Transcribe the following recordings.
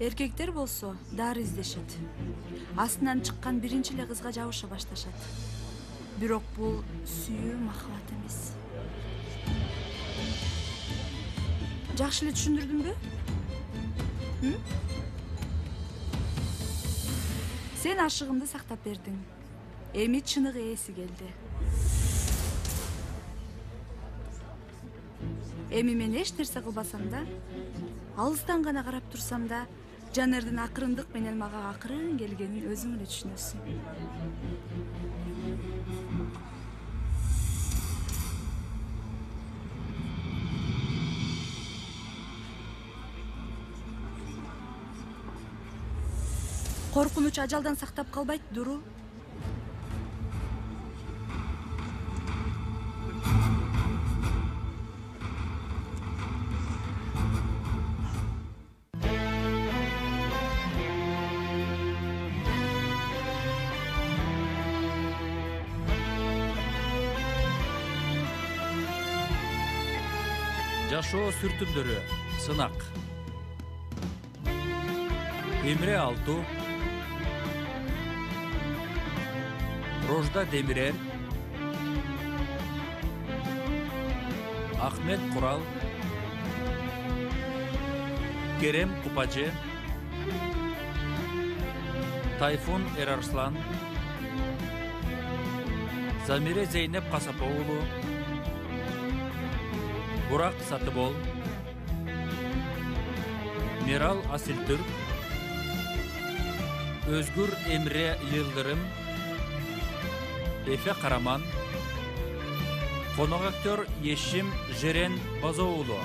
Эркектер болсо дары издешет. Астынан чыккан биринчи эле кызга жабыша башташат. Бирок бул сүйүү махабат эмес. Жакшы эле түшүндүрдүмбү? Сен ашыгымды сактап бердиң. Эми чыныгы ээси келди. Эми мен эч нерсе кылбасам да, алыстан гана карап турсам да, Жанердин акырындык менен мага акырын келгенин өзүң эле түшүнөсүң. Коркунуч ажалдан сактап калбайт, Дуру. Жашоо сүртүмдөрү, сынак. Эмре Алту, Рожда Демирер, Ахмет Курал, Керем Купачы, Тайфун Эрарслан, Замире Зейнеп Касапоулу, Бурак Сатыбол, Мирал Асилтүрк, Өзгүр Эмре Йылдырым, Эфе Караман, конок актер Ешим Жерен Базоулу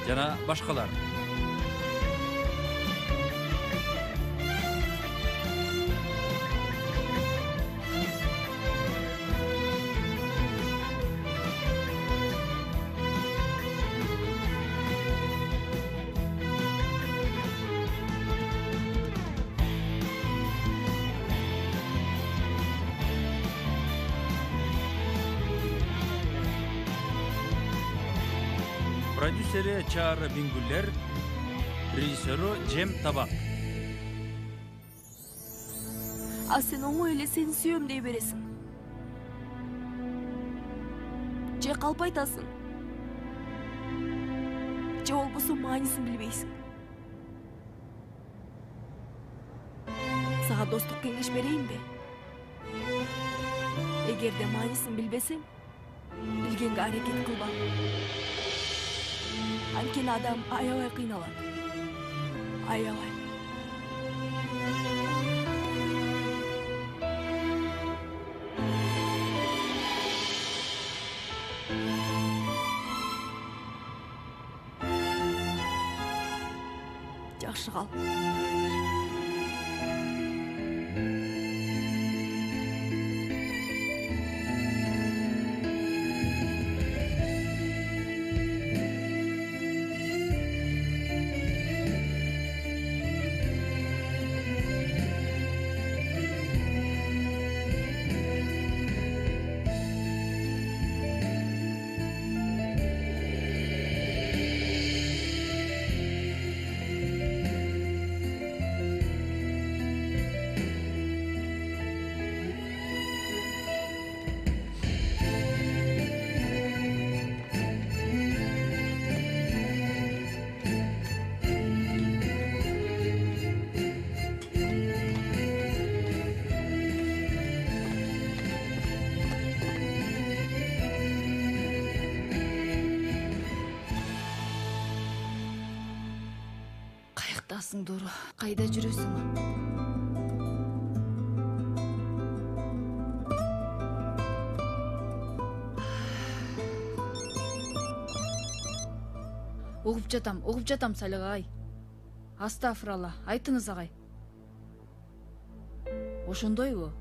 жана башкалар. Продюсери Чаара Бингүллер, режиссеру Жем Табак. А сен оңой эле сени сүйөм дей бересиң. Же калп айтасың. Же болбосо маанисин билбейсиң. Сага достук кеңеш берейинби? Эгерде маанисин билбесең, билгенге аракет кылба. Анткени адам аябай кыйналат. Аябай. Жакшы кал. Дуру, кайда жүрөсүң? Угуп жатам Салих агай. Астафыралла, айтыңыз агай. Ошондойбу?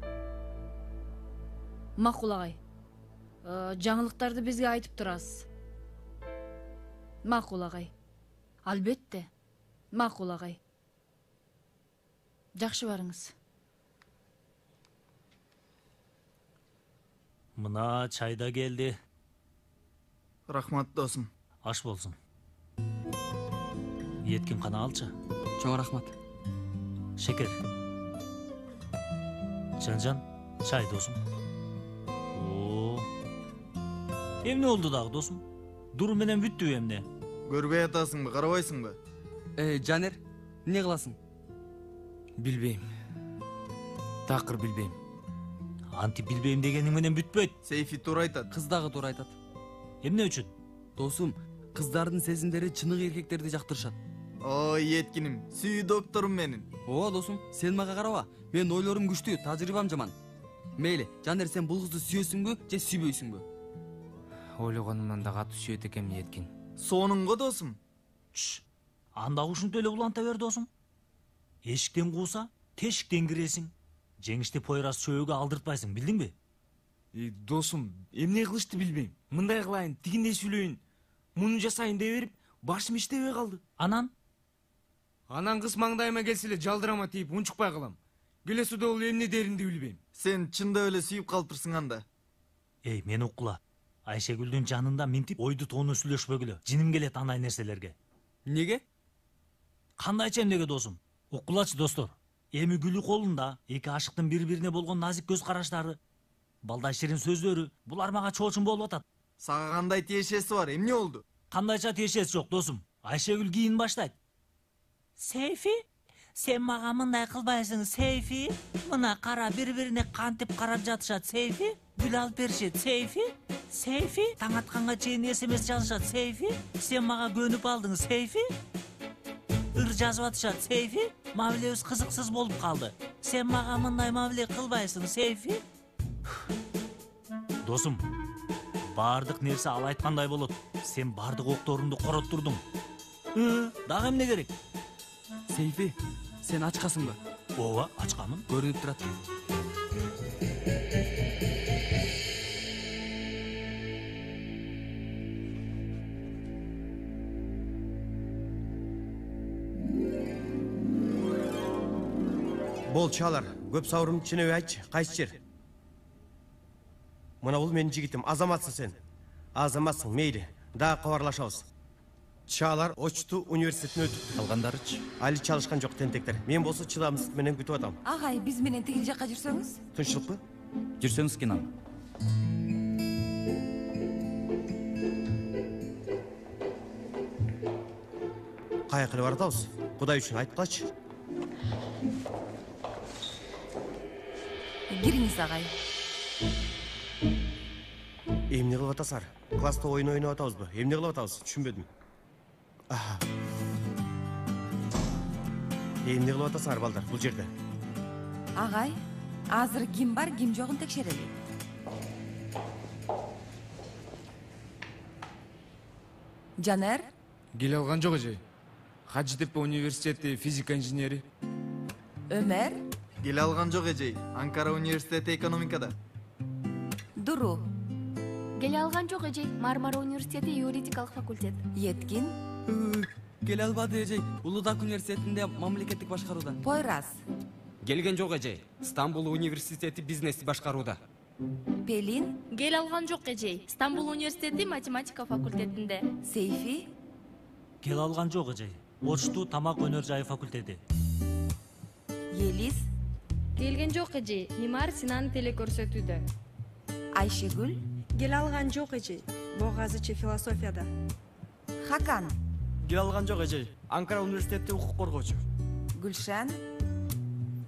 Макул агай. Жаңылыктарды бизге айтып турасыз. Макул агай. Албетте. Макул агай. Жакшы барыңыз. Мына чай да келди. Рахмат досым. Аш болсун. Еткин кана алчы. Чоң рахмат. Шекер. Жан, чай досым. О. Эмне болду дагы досым? Дуру менен бүттүбү эмне? Көрбөй атасыңбы, карабайсыңбы? Жанер, эмне кыласың? Билбейм. Такыр билбейм. Анти билбейм дегениң менен бүтпөйт. Сейфи туура айтат. Кыз дагы туура айтат. Эмне үчүн? Досум, кыздардын сезимдери чыныгы эркектерди жактырышат. Ой, еткиним, сүйүү докторум менин. Ооба досум, сен мага караба. Менин ойлорум күчтүү, тажрыйбам жаман. Мейли, Жанер, сен бул кызды сүйөсүңбү же сүйбөйсүңбү? Ойлогонумдан да катуу сүйөт экенмин Еткин. Сонунго досум. Анда ушинтип эле уланта бер досум. Эшиктен кууса, тешиктен киресиң. Жеңишти пойрас чөөгө алдыртпайсың, билдиңби? Досум, эмне кылышты билбейм. Мындай кылайын, тигиндей сүйлөйүн. Муну жасайын деп берип, башым иштебей калды. Анан кыз маңдайыма келсе эле жалдырама тийип унчукпай калам. Келесиде ол эмне деринди билбейм. Сен чындап эле сүйүп калыптырсың анда. Эй, мени уккула. Айшегүлдүн жанында минтип ойду тоону сүйлөшпөгүлө. Жиним келет андай нерселерге. Неге? Кандайча эмнеге досум? Уккулачы достор. Эми Гүлү колунда эки ашыктын бири-бирине болгон назик көз караштары, балдай ширин сөздөрү, булар мага чоочун болуп атат. Сага кандай тиешеси бар, эмне болду? Кандайча тиешеси жок досум. Айшегүл кийин баштайт. Сейфи, сен мага мындай кылбайсың, Сейфи. Мына кара, бири-бирине кантип карап жатышат, Сейфи. Гүл алып беришет, Сейфи. Сейфи, таң атканга чейин СМС жазышат, Сейфи. Сен мага көнүп алдың, Сейфи. Ыр жазып атышат, Сейфи. Мамилебиз кызыксыз болуп калды. Сен мага мындай мамиле кылбайсың, Сейфи. Досум, бардык нерсе ал айткандай болот. Сен бардык окторунду короттурдуң. Дагы эмне керек? Сейфи, сен ачкасыңбы? Ооба, ачкамын. Көрүнүп турат. Бол чалар, көп сауырымды түшүнөбүй айтчы, кайсы жер? Мына бул менин жигитим, азаматсың сен. Азаматсың, мейли, дагы кабарлашабыз. Чалар Очту университетин өтүп. Калгандарычы? Али чалышкан жок тентектер. Мен болсо чыдамсыздык менен күтүп атам. Агай, биз менен тигил жакка жүрсөңүз? Тынччылыкпы? Жүрсөңүз Кинан. Каяка эле баратабыз? Кудай үчүн айтып калчы. Кириңиз, агай. Эмне кылып атасыздар? Класста оюн ойноп атабызбы? Эмне кылып атабыз? Түшүнбөдүм. Эмне кылып атасыздар балдар бул жерде? Агай, азыр ким бар, ким жогун текшерели. Жанер? Келе алган жок эже. Хажитепе университети физика инженери. Өмөр? Келе алган жок эжей. Анкара университети экономикада. Дуру? Келе алган жок эжей. Мармара университети юридикалык факультет. Еткин? Келе албады эже. Улуудак университетинде мамлекеттик башкарууда. Пойрас? Келген жок эже. Стамбул университети бизнести башкарууда. Пелин? Келе алган жок эжей. Стамбул университети математика факультетинде. Сейфи? Келе алган жок эже. Очту тамак өнөр жайы факультети. Елис? Келген жок эжей. Имар Синан телекөрсөтүүдө. Айшегүл? Келе алган жок эжей. Богазычы философияда. Хакан? Келе алган жок эже. Анкара университети укук коргоочу. Гүлшан?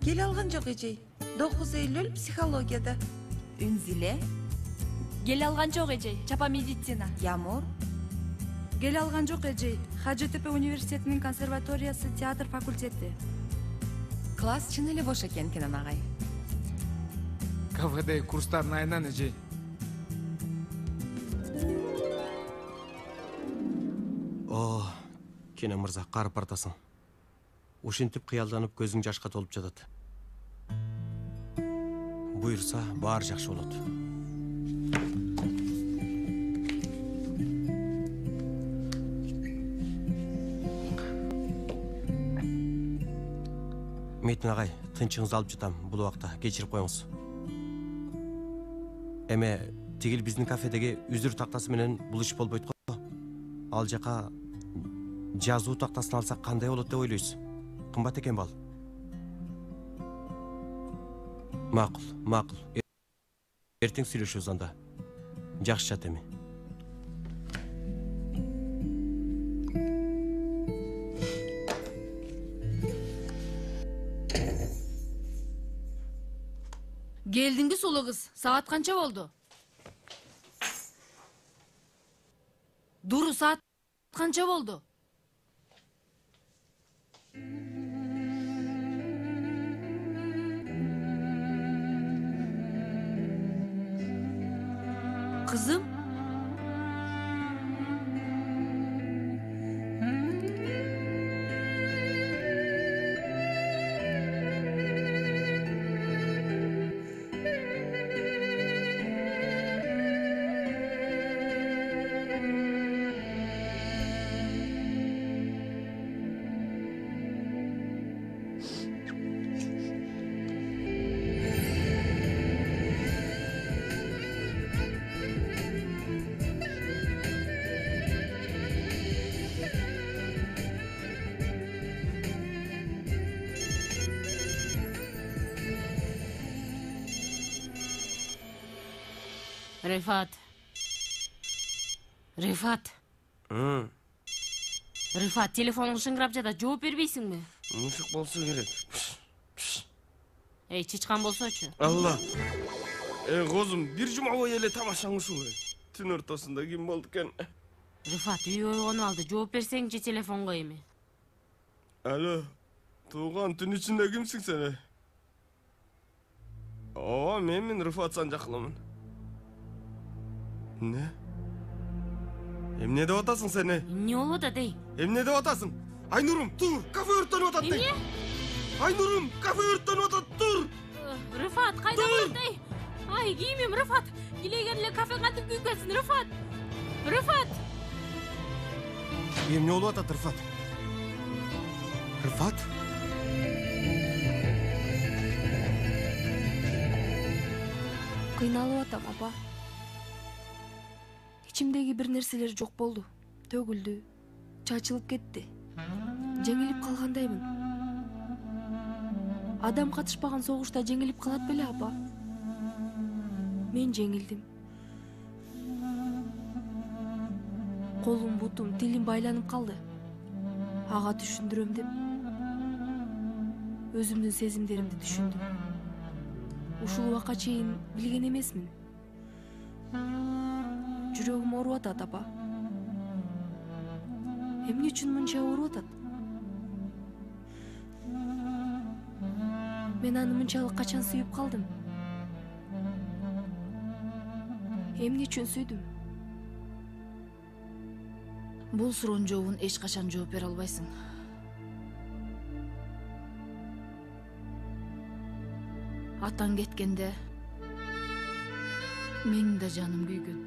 Келе алган жок эжей. 9 июль психологияда. Үнзиле? Келе алган жок эжей. Чапа медицина. Ямур? Келе алган жок эжей. Хажитепе университетинин консерваториясы театр факультети. Класс чын эле бош экен, Кинан агай. КФД курстарын айынан эже. О, Кенен мырза, карып бартасың. Ушинтип кыялданып көзүң жашка толуп жатат. Буйрса, баары жакшы болот. Метин агай, тынчыңызды алып жатам бул убакта, кечирип коюңуз. Эме, тигил биздин кафедеги үзүр тактасы менен бул иш болбойт го. Ал жака жазуу тактасын алсак кандай болот деп ойлойсуз? Кымбат экен бал. Макул. Эртең сүйлөшөбүз анда. Жакшы жат эми. Келдиңби сулуу кыз? Саат канча болду? Дуру, саат канча болду? Kızım? Rifat, telefonun şıngırap jada, жооп бербейсиңби? Мушук болсо керек. Эй, чычкан болсочу. Алла. Козум, бир жума бою эле тамашаң ушул. Түн ортосунда ким болду экен? Rifat, үй ойгонуп алды. Жооп берсеңчи телефонго эми. Алло. Тууган, түн ичинде кимсиң сен? Ооба, мен Рифат Санжакылымын. Не? Эмне деп атасың сен? Эмне болуп атат, эй? Эмне деп атасың? Айнурум, тур, кафе өрттөнүп атат. Эмне? Айнурум, кафе өрттөнүп атат, тур. Рифат, кайда болду, эй? Ай, кийимим, Рифат. Илеген эле кафе кантип күйүп кетсин, Рифат. Рифат. Эмне болуп атат, Рифат? Рифат? Кыйналып атам, апа. İçimdeki bir nerseler жок болду. Төгүлдү, чачылып кетти. Жеңилип калгандаймын. Адам катышпаган согушта жеңилип калат беле, апа? Мен жеңилдим. Колум, бутум, тилим байланып калды. Ага түшүндүрөм деп өзүмдүн сезимдеримди түшүндүм. Ушул убакка чейин билген эмесмин. Жүрөгүм ооруп атат, апа. Эмне үчүн мынча ооруп атат? Мен аны мынчалык качан сүйүп калдым? Эмне үчүн сүйдүм? Бул суроонун жообун эч качан жооп бере албайсың. Атаң кеткенде менин да жаным күйгөн.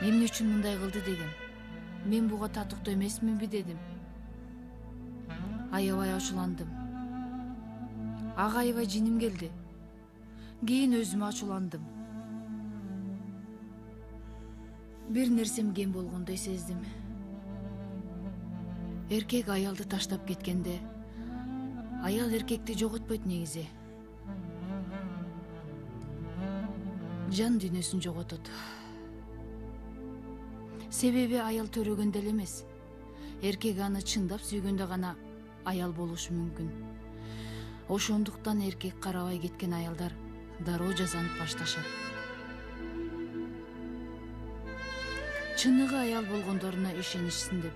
Эмне үчүн мындай кылды дегем. Мен буга татыктуу эмесминби дедим. Аябай ачууландым. Ага аябай жиним келди. Кийин өзүмө ачууландым. Бир нерсем кем болгондой сездим. Эркек аялды таштап кеткенде, аял эркекти жоготпойт негизи. Жан дүйнөсүн жоготот. Себеби аял төрөгөндө эле эмес. Эркек аны чындап сүйгөндө гана аял болушу мүмкүн. Ошондуктан эркек карабай кеткен аялдар дароо жазанып башташат. Чыныгы аял болгондоруна ишенишсин деп.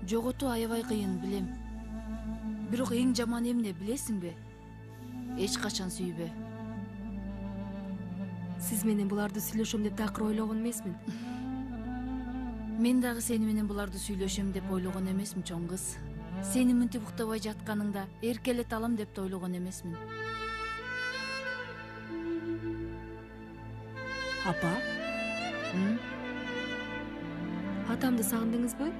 Жоготуу аябай кыйын, билем. Бирок эң жаман эмне билесиңби? Эч качан сүйбө. Сиз менен буларды сүйлөшөм деп такыр ойлогон эмесмин. Мен дагы сени менен буларды сүйлөшөм деп ойлогон эмесмин, чоң кыз. Сени мынтип уктабай жатканыңда эркелете алам деп да ойлогон эмесмин. Апа? Атамды сагындыңызбы?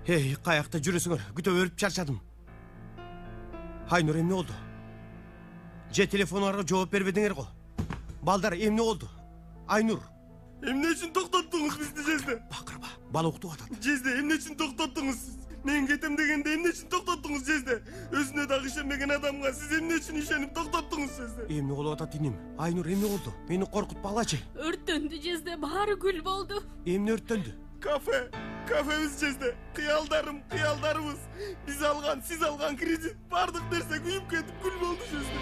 Эй, каякта жүрөсүңөр? Күтө берип чарчадым. Айнур, эмне болду? Же телефонуңарга жооп бербедиңер го? Балдар, эмне болду? Айнур. Эмне үчүн токтоттуңуз бизди, Жезде? Бакырба, бала уктуп атат. Жезде, эмне үчүн токтоттуңуз? Мен кетем дегенде эмне үчүн токтоттуңуз, Жезде? Өзүнө дагы ишенбеген адамга сиз эмне үчүн ишенип токтоттуңуз, Жезде? Эмне болуп атат иним? Айнур, эмне болду? Мени коркутпагылачы. Өрттөндү Жезде, баары күл болду. Эмне өрттөндү? Кафебиз, Жезде. Кыялдарыбыз. Биз алган, сиз алган кредит, бардык нерсе күйүп кетип күл болду, Жезде.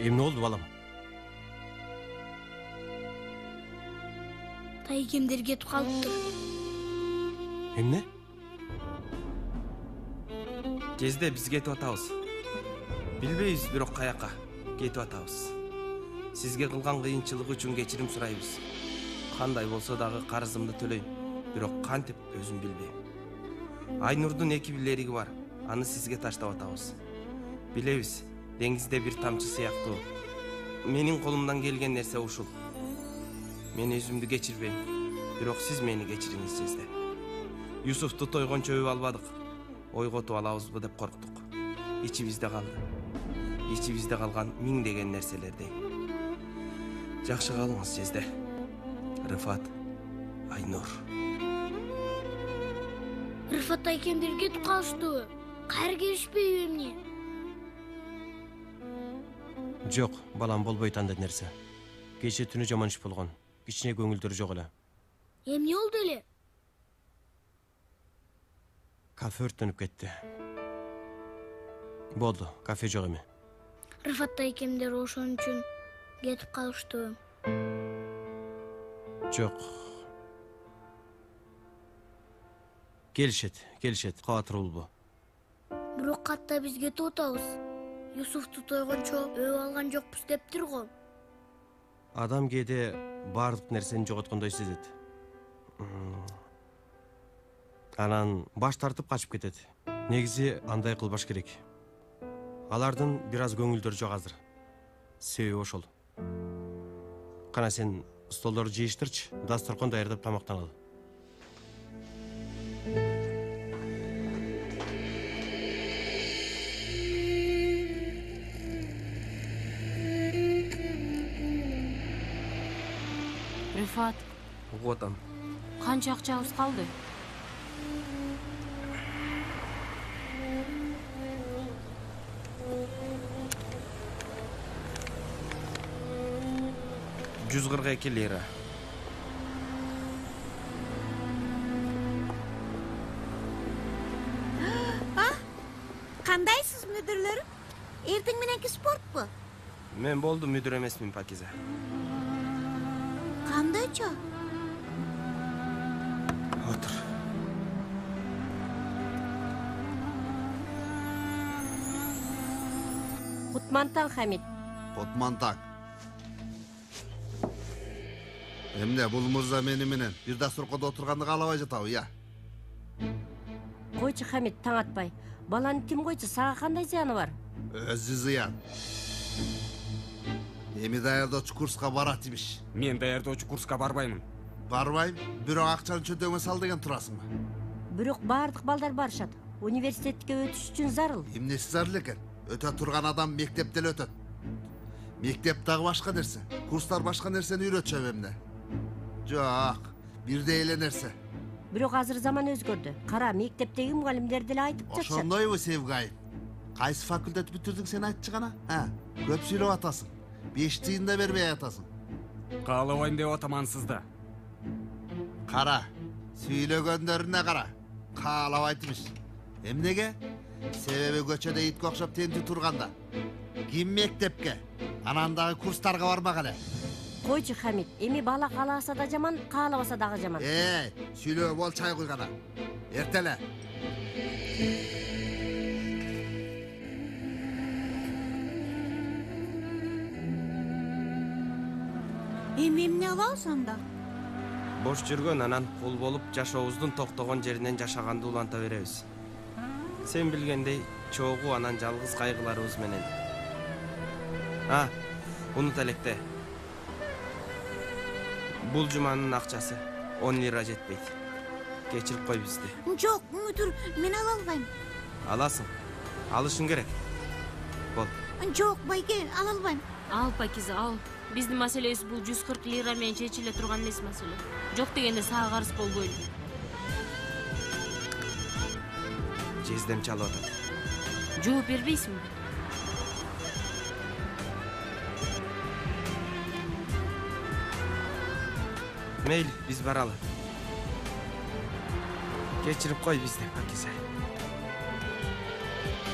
Emne oldu balam? Тайкемдер кетип калыптыр. Эмне? Жезде биз кетип атабыз. Билбейбиз, бирок каяка кетип атабыз. Сизге кылган кыйынчылык үчүн кечирим сурайбыз. Кандай болсо дагы карызымды төлөйм, бирок кантип өзүм билбейм. Айнурдун 2 билериги бар. Аны сизге таштап атабыз. Билебиз, деңизде бир тамчы сыяктуу. Менин колумдан келген нерсе ушул. Мен өзүмдү кечирбейм, бирок сиз мени кечириңиз, Жезде. Юсуфту тойгончо өбүп албадык. Ойготуп алабызбы деп корктук. Ичибизде калды. Ичибизде калган миңдеген нерселердей. Жакшы калыңыз, Жезде. Рыфат, Айнур. Рыфат айкемдер кетип калыштыбы? Кайра келишпейби эмне? Жок, балам, болбойт андай нерсе. Кече түнү жаман иш болгон. Кичине көңүлдөрү жок эле. Эмне болду эле? Кафе өрттөнүп кетти. Болду, кафе жок эми. Рыфат айкемдер ошон үчүн кетип калыштыбы? Жок. Келишет, кала турулбу. Бирок катта биз кетип атабыз. Юсуфту тойгончо өбүп алган жокпуз дептир го. Адам кээде баардык нерсени жоготкондой сезет. Анан баш тартып качып кетет. Негизи андай кылбаш керек. Алардын бир аз көңүлдөрү жок азыр. Себеби ошол. Кана сен столдорду жыйыштырчы, дасторкон даярдап тамактаналы. Рифат, угуп атам. канча акчабыз калды? $142 лира. Кандайсыз мүдүрлөрүм? Эртең мененки спортпу? Мен болду мүдүр эмесмин, Пакиза. Кандайча? Отур. Кутмантан, Хамид. Кутмантан. Эмне бул мырза мени менен бир дасторкондо отурганды каалабай жатабы, я? Койчу, Хамид, таң атпай. Баланы тим койчу, сага кандай зыяны бар? Өзү зыян. Эми даярдоочу курска барат имиш. Мен даярдоочу курска барбаймын. Барбайм, бирок акчаны чөтөгө сал деген турасыңбы? Бирок баардык балдар барышат. Университетке өтүш үчүн зарыл. Эмнеси зарыл экен? Өтө турган адам мектепте эле өтөт. Мектеп дагы башка нерсе. Курстар башка нерсени үйрөтчүбү эмне? Жок, бирдей эле нерсе. Бирок азыр заман өзгөрдү. Кара, мектептеги мугалимдер деле айтып жатышат. Ошондойбу, Севгайым? Кайсы факультет бүтүрдүң сен айтчы гана? Көп сүйлөп атасың. 5 тыйын да бербей атасың. Каалабайм деп атам ансызда. Кара, сүйлөгөндөрүнө кара. Каалабайт имиш. Эмнеге? Себеби көчөдө итке окшоп тентүү турганда. Ким мектепке? Анан дагы курстарга бармак эле. Койчу, Хамид, эми бала кааласа да жаман, каалабаса дагы жаман. Сүйлөө бол, чай куйгана. Эртеле. Эми эмне кылабыз анда? Бош жүргөн, анан кул болуп жашообуздун токтогон жеринен жашаганды уланта беребиз. Сен билгендей, чогуу анан жалгыз кайгыларыбыз менен. Унут электе. Бул жуманын акчасы 10 лира жетпейт. Кечирип кой бизди. Жок, мүдүр, мен ала албайм. Аласың. Алышың керек. Бол. Жок, байке, ала албайм. Ал, Пакиза, ал. Биздин маселебиз бул 140 лира менен чечиле турган эмес маселе. Жок дегенде сага карыз болбойлу. Жездем чалып атат. Жооп бербейсиңби? Мейли, биз баралы. Кечирип кой бизди, Пакиза.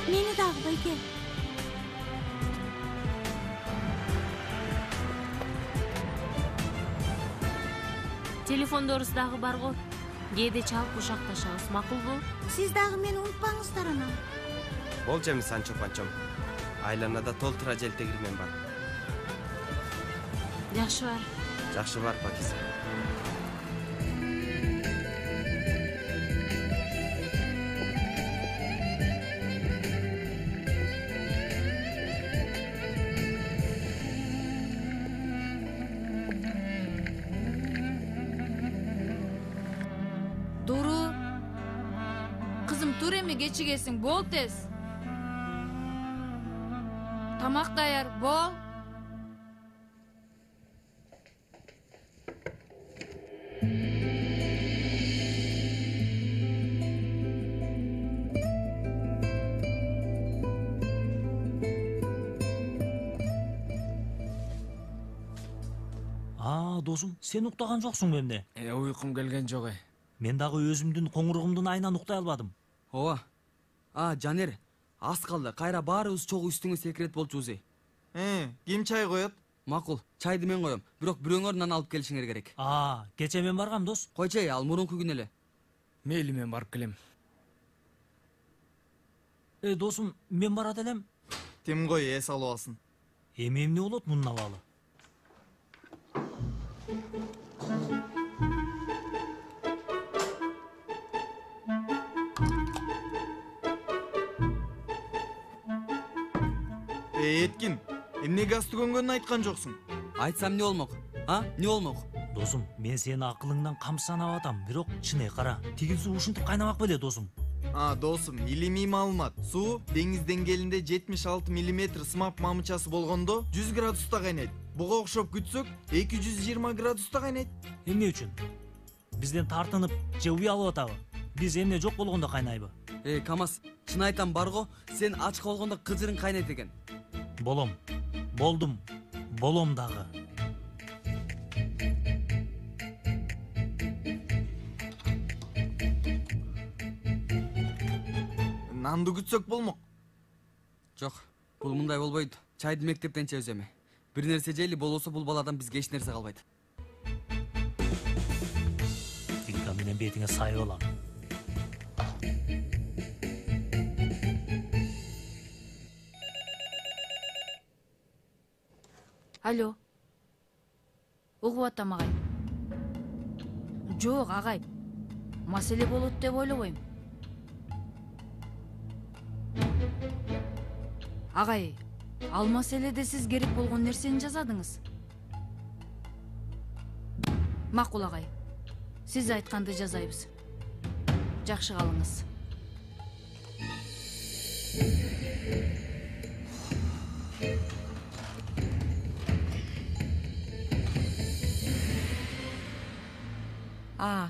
Мени дагы, байке. Телефондорубуз дагы барго. Кээде чалып кушакташабыз, макулбу? Сиз дагы мени унутпаңыздар анан. Болчу эми Санчо Панчом. Айланада толтура желтегирмен бар. Жакшы бар. Жакшы бар, Пакиза. Дуру. Кызым, тур эми кечигесиң, бол тез. Тамак даяр, бол. Досум, сен уктаган жоксуңбу эмне? Уйкум келген жок. Мен дагы өзүмдүн коңуругумдун айынан уктай албадым. Ооба. Жанер, аз калды. Кайра баарыбыз чогуу үстүңө секирет болчубуз. Ким чай коет? Макул, чайды мен коем. Бирок бирөөңөр нан алып келишиңер керек. Кече мен баргам, дос. Койчу, ал мурунку күн эле. Мейли, мен барып келем. Досум, мен барат элем. Тим кой, эс алып алсын. Эми эмне болот мунун абалы? Эткин, эмнеге газ түгөнгөнүн айткан жоксуң? Айтсам не болмок? Не болмок? Досум, мен сени акылыңдан камсанап атам, бирок чыны кара. Тигил суу ушинтип кайнамак беле, досум. Досум, илимий маалымат. Суу деңиз деңгээлинде 76 мм сымап мамычасы болгондо 100 градуста кайнайт. Буга окшоп күтсөк 220 градуста кайнайт. Эмне үчүн? Бизден тартынып же уялып атабы? Биз эмне жок болгондо кайнайбы? Камаз, чын айтам барго, сен ачык болгондо кыжырың кайнайт экен. Болом. Болдум. Болом дагы. Нанды күтсөк болмок. Жок, бул мындай болбойт. Чайды мектептен чебизем. Бир нерсе жейли болбосо бул баладан бизге эч нерсе калбайт. Тилка менен бетиңе сай болам. Алло. Угуп атам агай. Жок, агай. Маселе болот деп ойлобойм. Агай, ал маселеде сиз керек болгон нерсени жазадыңыз. Макул агай. Сиз айтканды жазайбыз. Жакшы калыңыз.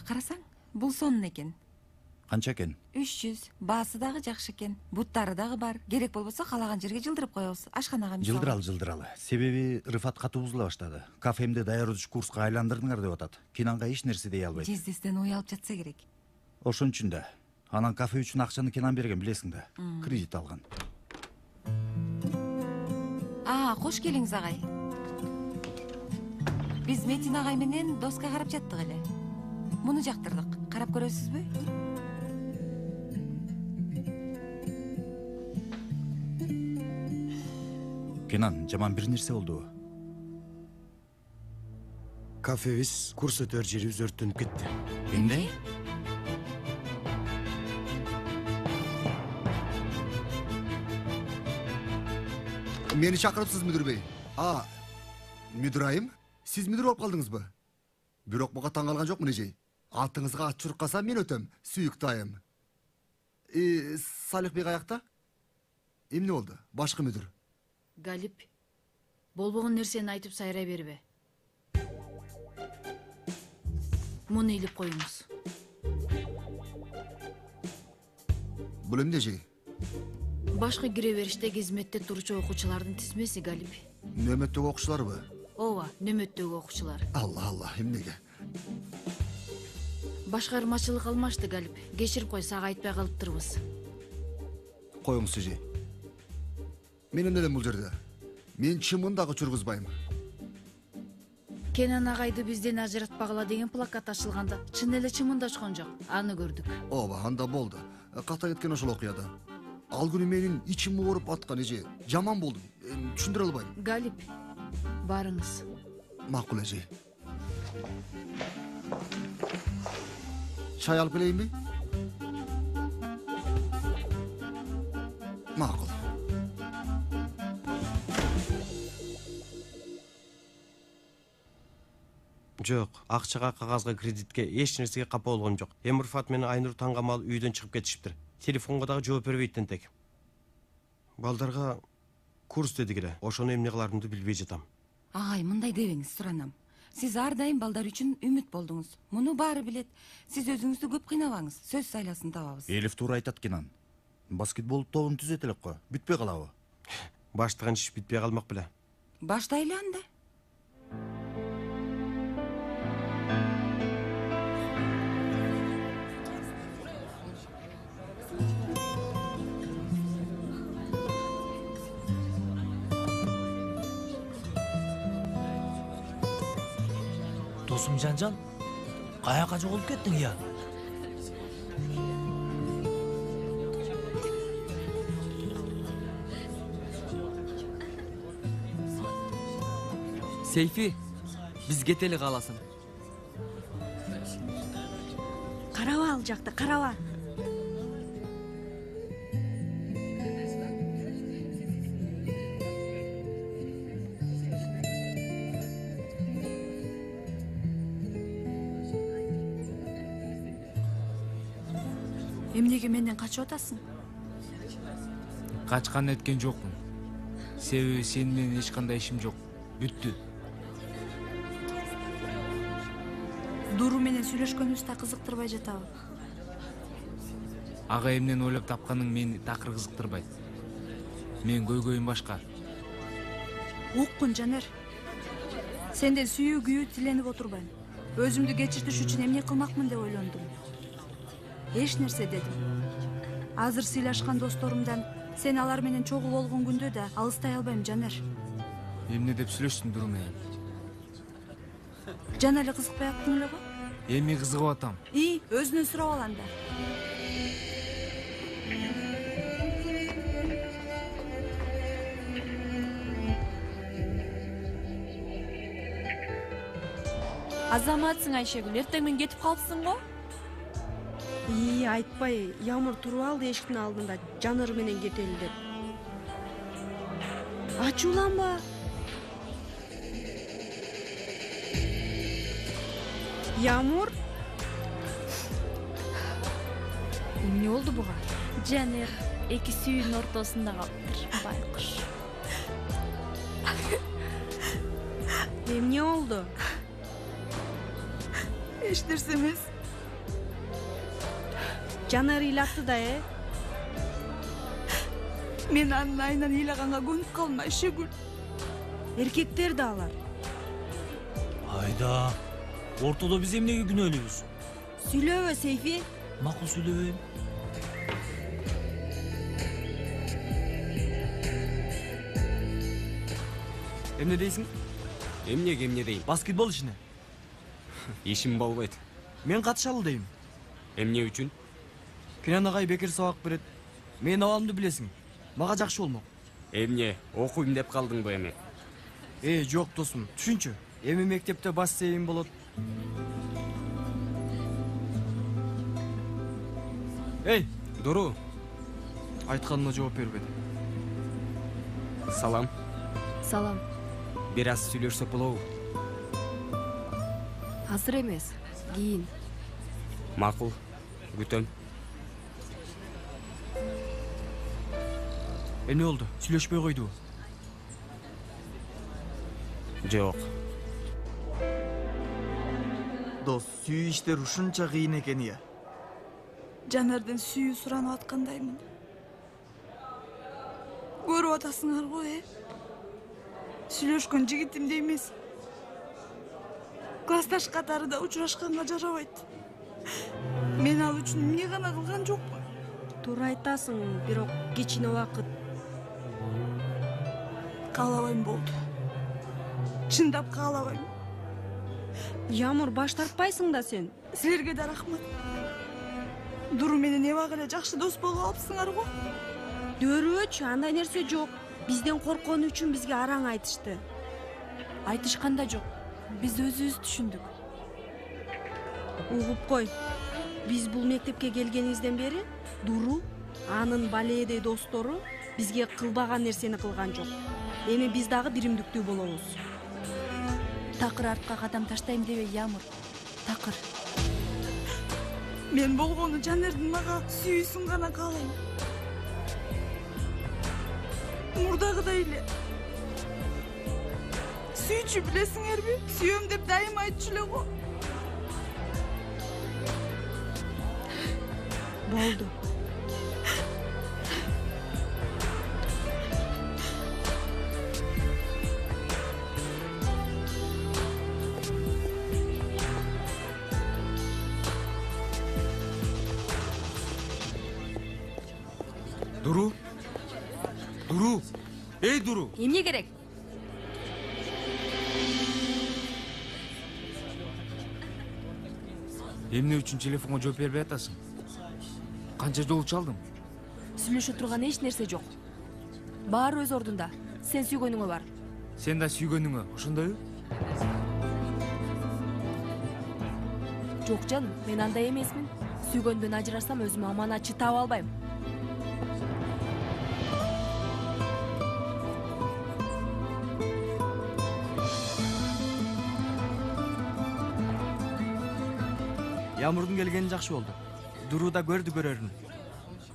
Карасаң, бул сонун экен. Канча экен? 300. Баасы дагы жакшы экен. Буттары дагы бар. Керек болбосо каалаган жерге жылдырып коебуз. Ашканага мисалы. Жылдыралы. Себеби Рыфат катуу бузула баштады. Кафемди даярдооч курска айландырдыңар деп атат. Кенанга эч нерсе дей албайт. Жездесинен уялып жатса керек. Ошон үчүн да. Анан кафе үчүн акчаны Кенан берген, билесиң да. Кредит алган. Кош келиңиз агай. Биз Метин агай менен доска карап жаттык эле. Муну жактырдык. Карап көрөсүзбү? Кенан, жаман бир нерсе болду. Кафебиз, курс өтөр жерибиз өрттөнүп кетти. Эмне? Мени чакырыпсыз, мүдүр бей. Мүдүр айым, сиз мүдүр болуп калдыңызбы? Бирок буга таң калган жокмун эжей. Атыңызга ат чуркаса мен өтөм, сүйүктүү айым. Салих бей каякта? Эмне болду? Башкы мүдүр. Галип, болбогон нерсени айтып сайрай бербе. Муну илип коюңуз. Бул эмне эжей? Башкы кире бериште кызметте турчу окуучулардын тизмеси, Галип. Нөмөттөгү окуучуларбы? Ооба, нөмөттөгү окуучулар. Алла, эмнеге? Башкармачылык алмашты, Галип. Кечирип кой, сага айтпай калыптырбыз. Коюңуз эжей. Мен эмне элем бул жерде? Мен чымын дагы чургузбайм. Кенан агайды бизден ажыратпагыла деген плакат ачылганда чын эле чымында очкон жок. Аны көрдүк. Ооба, анда болду. Ката кеткен ошол окуяда. Ал күнү менин ичим ооруп аткан эже. Жаман болдум. Түшүндүрө албайм. Галип, барыңыз. Макул эже. Чай алып келейинби? Макул. Жок, акчага, кагазга, кредитке эч нерсеге капа болгон жок. Рыфат менен Айнур таңгамал үйдөн чыгып кетишиптир. Телефонго дагы жооп бербейт тентек. Балдарга курс дедик эле. Ошону эмне кыларымды билбей жатам. Агай, мындай дебеңиз, суранам. Сиз ар дайым балдар үчүн үмүт болдуңуз. Муну баары билет. Сиз өзүңүздү көп кыйнабаңыз. Сөз сайласын табабыз. Элиф туура айтат, Кенан. Баскетбол тобун түзөт элек го. Бүтпөй калабы? Баштаган иш бүтпөй калмак беле. Баштайлы анда. Досум Жанжан, каяка жоголуп кеттиң я? Сейфи, биз кетели кааласың. Караба ал жакта, караба. Эмнеге менден качып атасың? Качкан эткен жокмун. Себеби сени менен эч кандай ишим жок. Бүттү. Дуру менен сүйлөшкөнүбүз да кызыктырбай жатабы? Ага эмнени ойлоп тапканың мени такыр кызыктырбайт. Мен көйгөйүм башка. Уккун Жанер. Сенден сүйүү күйүү тиленип отурбайм. Өзүмдү кечиртиш үчүн эмне кылмакмын деп ойлондум. Эч нерсе дедим. Азыр сыйлашкан досторумдан сен алар менен чогуу болгон күндө да алыстай албайм, Жанер. Эмне деп сүйлөштүң Дуру менен? Жана эле кызыкпай аттың эле го? Эми кызыгып атам. Өзүнөн сурап ал анда. Азаматсың Айшегүл, эртең мен кетип калыпсың го? Айтпай, Ямыр туруп алды эшиктин алдында, Жаныр менен кетели деп. Ачууланба. Ямыр? Эмне болду буга? Жанер эки сүйүүнүн ортосунда калыптыр, байкуш. Эмне болду? Эч нерсе эмес. Жанар ыйлапты да, Мен анын айынан ыйлаганга көнүп калдым, Айшегүл. Эркектер да алар. Айда, ортодо биз эмнеге күнөөлүүбүз? Сүйлөбө, Сейфи. Макул сүйлөбөйм. Эмне дейсиң? Эмнеге эмне дейм? Баскетбол ишине. Ишим болбойт. Мен катышалы дейм. Эмне үчүн? Кенен агай бекер сабак берет. Мен абалымды билесиң. Мага жакшы болмок. Эмне, окуйм деп калдыңбы эми? Жок досум, түшүнчү. Эми мектепте бассейн болот. Дуру. Айтканыма жооп бербеди. Салам. Салам. Бир аз сүйлөшсөк болобу? Азыр эмес, кийин. Макул. Күтөм. Эмне болду? Сүйлөшпөй койдубу? Жок. Дос, сүйүү иштер ушунча кыйын экен я. Жанерден сүйүү суранып аткандаймын. Көрүп атасыңар го, Сүйлөшкөн жигитимде эмес. Классташ катарында учурашканга жарабайт. Мен ал үчүн эмне гана кылган жокмун. Туура айтасың, бирок кичине убакыт. Каалабайм болду. Чындап каалабайм. Ямыр, баш тартпайсың да сен. Силерге да рахмат. Дуру менен эбак эле жакшы дос болуп алыпсыңар го. Дөрөөчү, андай нерсе жок. Бизден корккон үчүн бизге араң айтышты. Айтышканда жок. Биз өзүбүз түшүндүк. Угуп кой. Биз бул мектепке келгенибизден бери Дуру, анын балээдей достору бизге кылбаган нерсени кылган жок. Эми биз дагы биримдиктүү болобуз. Такыр артка кадам таштайм дебе, Ямыр. Такыр. Мен болгону Жанердин мага сүйүүсүн гана каалайм. Мурдагыдай эле. Сүйчү билесиңерби? Сүйөм деп дайым айтчу эле го. Болду. Дуру? Дуру? Дуру? Эмне керек? Эмне үчүн телефонго жооп бербей атасың? Канча жолу чалдым? Сүйлөшө турган эч нерсе жок. Баары өз ордунда. Сен сүйгөнүңө бар. Сен да сүйгөнүңө, ошондойбу? Жок жаным, мен андай эмесмин. Сүйгөндөн ажырасам өзүмө аманатчы таап албайм. Ямырдын келгени жакшы болду. Дуру да көрдү көрөрүн.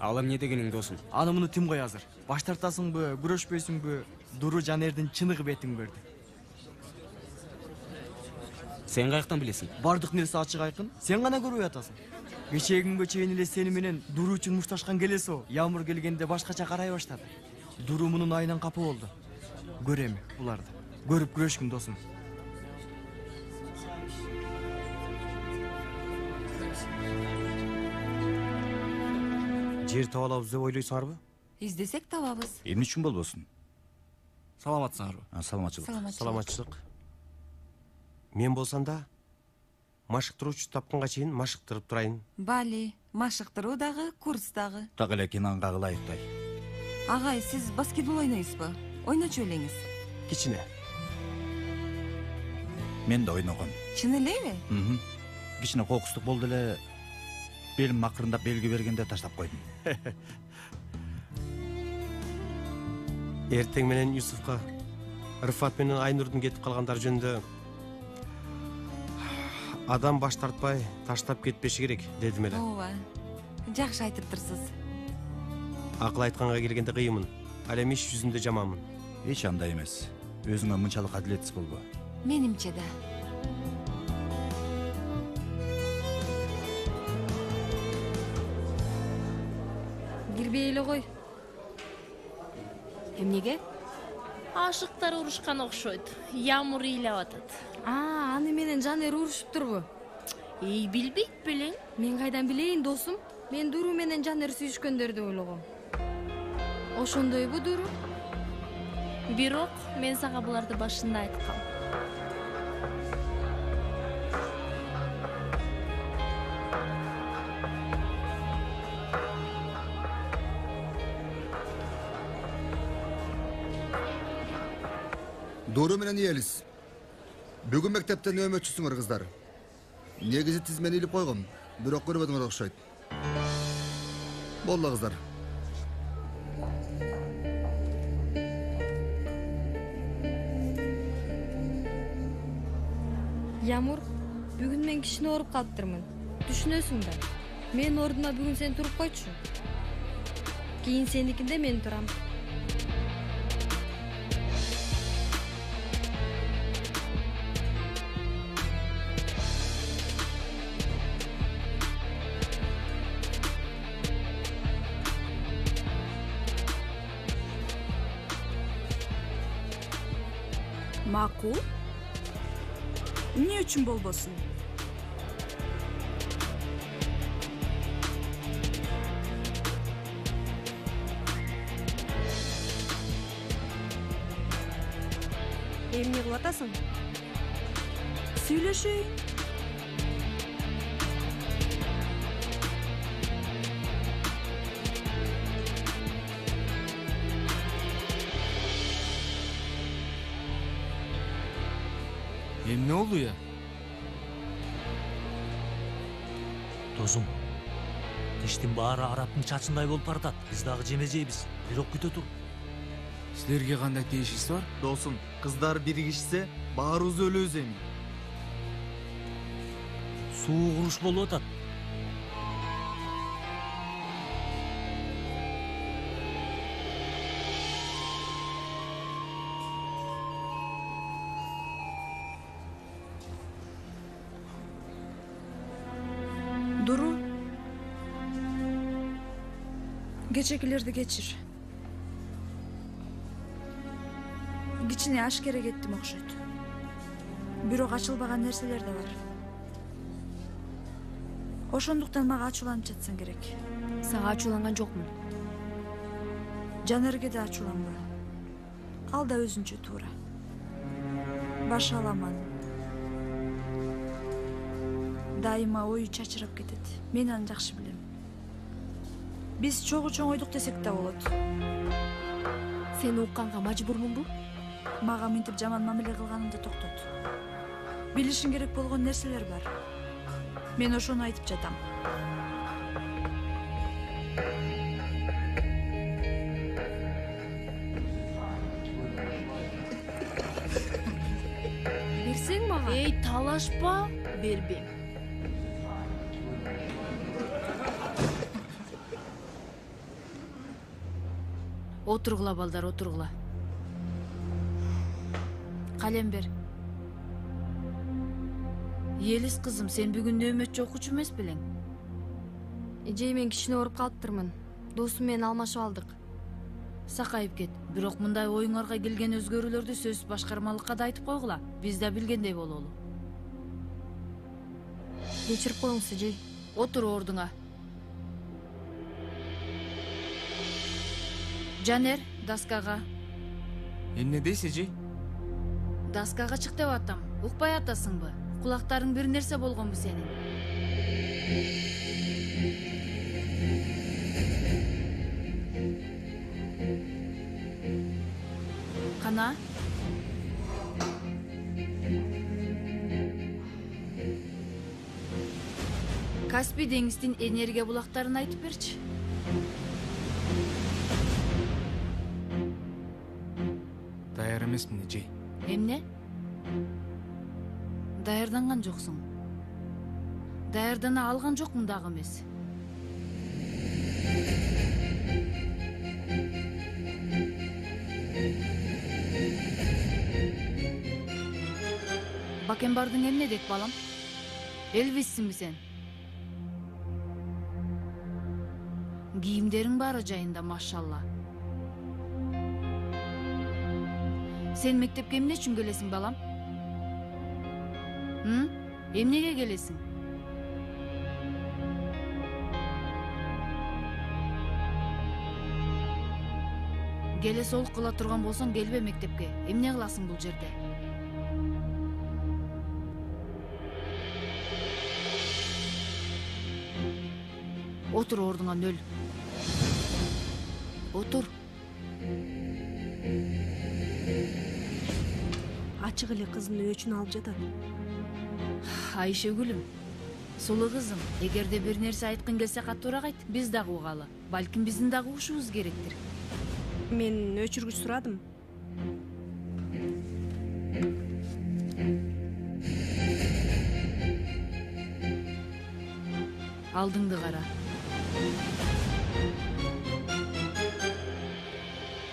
Ал эмне дегениң досум? Аны муну тим кой азыр. Баш тартасыңбы, күрөшпөйсүңбү? Дуру Жанердин чыныгы бетиң берди. Сен каяктан билесиң? Бардык нерсе ачык айкын. Сен гана көрүп атасың. Кечегиңге чейин эле сени менен Дуру үчүн мушташкан келеси о. Ямыр келгенде башкача карай баштады. Дуру мунун айынан капы болду. Көрөм буларды. Көрүп күрөшкүн досум. Жер таба алабыз деп ойлойсуңарбы? Издесек табабыз. Эмне үчүн болбосун? Саламатсыңарбы? Саламатчылык. Саламатчылык. Мен болсам да машыктыруучу тапканга чейин машыктырып турайын. Бали, машыктыруу дагы, курс дагы. Так эле Кинанга ылайыктай. Агай, сиз баскетбол ойнойсузбу? Ойночу элеңиз. Кичине. Мен да ойногом. Чын элеби? Кичине кокустук болду эле. Белим макырындап белги бергенде таштап койдум. Эртең менен Юсуфка Рыфат менен Айнурдун кетип калгандары жөнүндө адам баш тартпай таштап кетпеши керек дедим эле. Ооба. Жакшы айтыптырсыз. Акыл айтканга келгенде кыйынмын. Ал эми иш жүзүндө жаманмын. Эч андай эмес. Өзүңө мынчалык адилетсиз болбо. Менимче да. Кирбей эле кой. Эмнеге? Ашыктар урушкан окшойт. Ямыр ыйлап атат. Аны менен Жанер урушуптурбу? Билбейт белең. Мен кайдан билейин, досум? Мен Дуру менен Жанер сүйүшкөндөрдү ойлогом. Ошондойбу, Дуру? Бирок мен сага буларды башында айткам. Дуру менен Елис. Бүгүн мектептен нөмөтчүсүңөр кыздар. Негизи тизмени илип койгом, бирок көрбөдүңөр окшойт. Болду кыздар. Ямур, бүгүн мен кишине ооруп калыптырмын. Түшүнөсүң да. Мен ордуна бүгүн сен туруп койчу. Кийин сеникинде мен турам. Макул? Эмне үчүн болбосун? Эмне кылып атасың? Сүйлөшөйүн. Эмне болду я? Досум, тиштин баары Арабтын чачындай болуп баратат. Биз дагы жеме жейбиз. Бирок күтө тур. Силерге кандай тиешиңиз бар? Досум, кыздар биригишсе, баарыбыз өлөбүз эми. Суу куруш болуп атат. Дуру. Кечекилерди кечир. Кичине аш керек еттим окшойт. Бирок ачылбаган нерселер да бар. Ошондуктан мага ачууланып жатсаң керек. Сага ачууланган жокмун. Жанерге да ачууланба. Ал да өзүнчө туура. Баш аламан. Дайыма ою чачырап кетет. Мен аны жакшы билем. Биз чогуу чоңойдук десек да болот. Сен укканга мажбурмунбу? Мага мынтип жаман мамиле кылганымды токтот. Билишиң керек болгон нерселер бар. Мен ошону айтып жатам. Берсең мага? Эй, талашпа, бербейм. Отургула балдар, отургула. Калем бер. Елис кызым, сен бүгүн нөөмөтчү окуучу эмес белең? Эжей, мен кичине ооруп калыптырмын. Досум менен алмашып алдык. Сакайып кет. Бирок мындай оюңарга келген өзгөрүүлөрдү сөз башкармалыкка да айтып койгула. Биз да билгендей бололу. Кечирип коюңуз, эжей. Отур ордуңа. Жанер, доскага. Эмне дейсиз, эжей? Доскага чык деп атам. Укпай атасыңбы? Кулактарың бир нерсе болгонбу сенин? Кана? Каспий деңиздин энергия булактарын айтып берчи. Даяр эмесмин, эжей. Эмне? Даярданган жоксуң. Даярдана алган жокмун дагы эмес. Бакенбардың эмне дейт, балам? Элвиссиңби сен? Кийимдериң баары жайында, машалла. Сен мектепке эмне үчүн келесиң, балам? Эмнеге келесиң? Келе сол кыла турган болсоң, келбе мектепке. Эмне кыласың бул жерде? Отур ордуңа, нөл. Отур. Ачык эле кыздын өчүн алып жатат. Айшегүлүм, сулуу кызым, эгерде бир нерсе айткың келсе катуураак айт, биз дагы угалы. Балким биздин дагы угушубуз керектир. Мен өчүргүч сурадым. Алдыңды кара.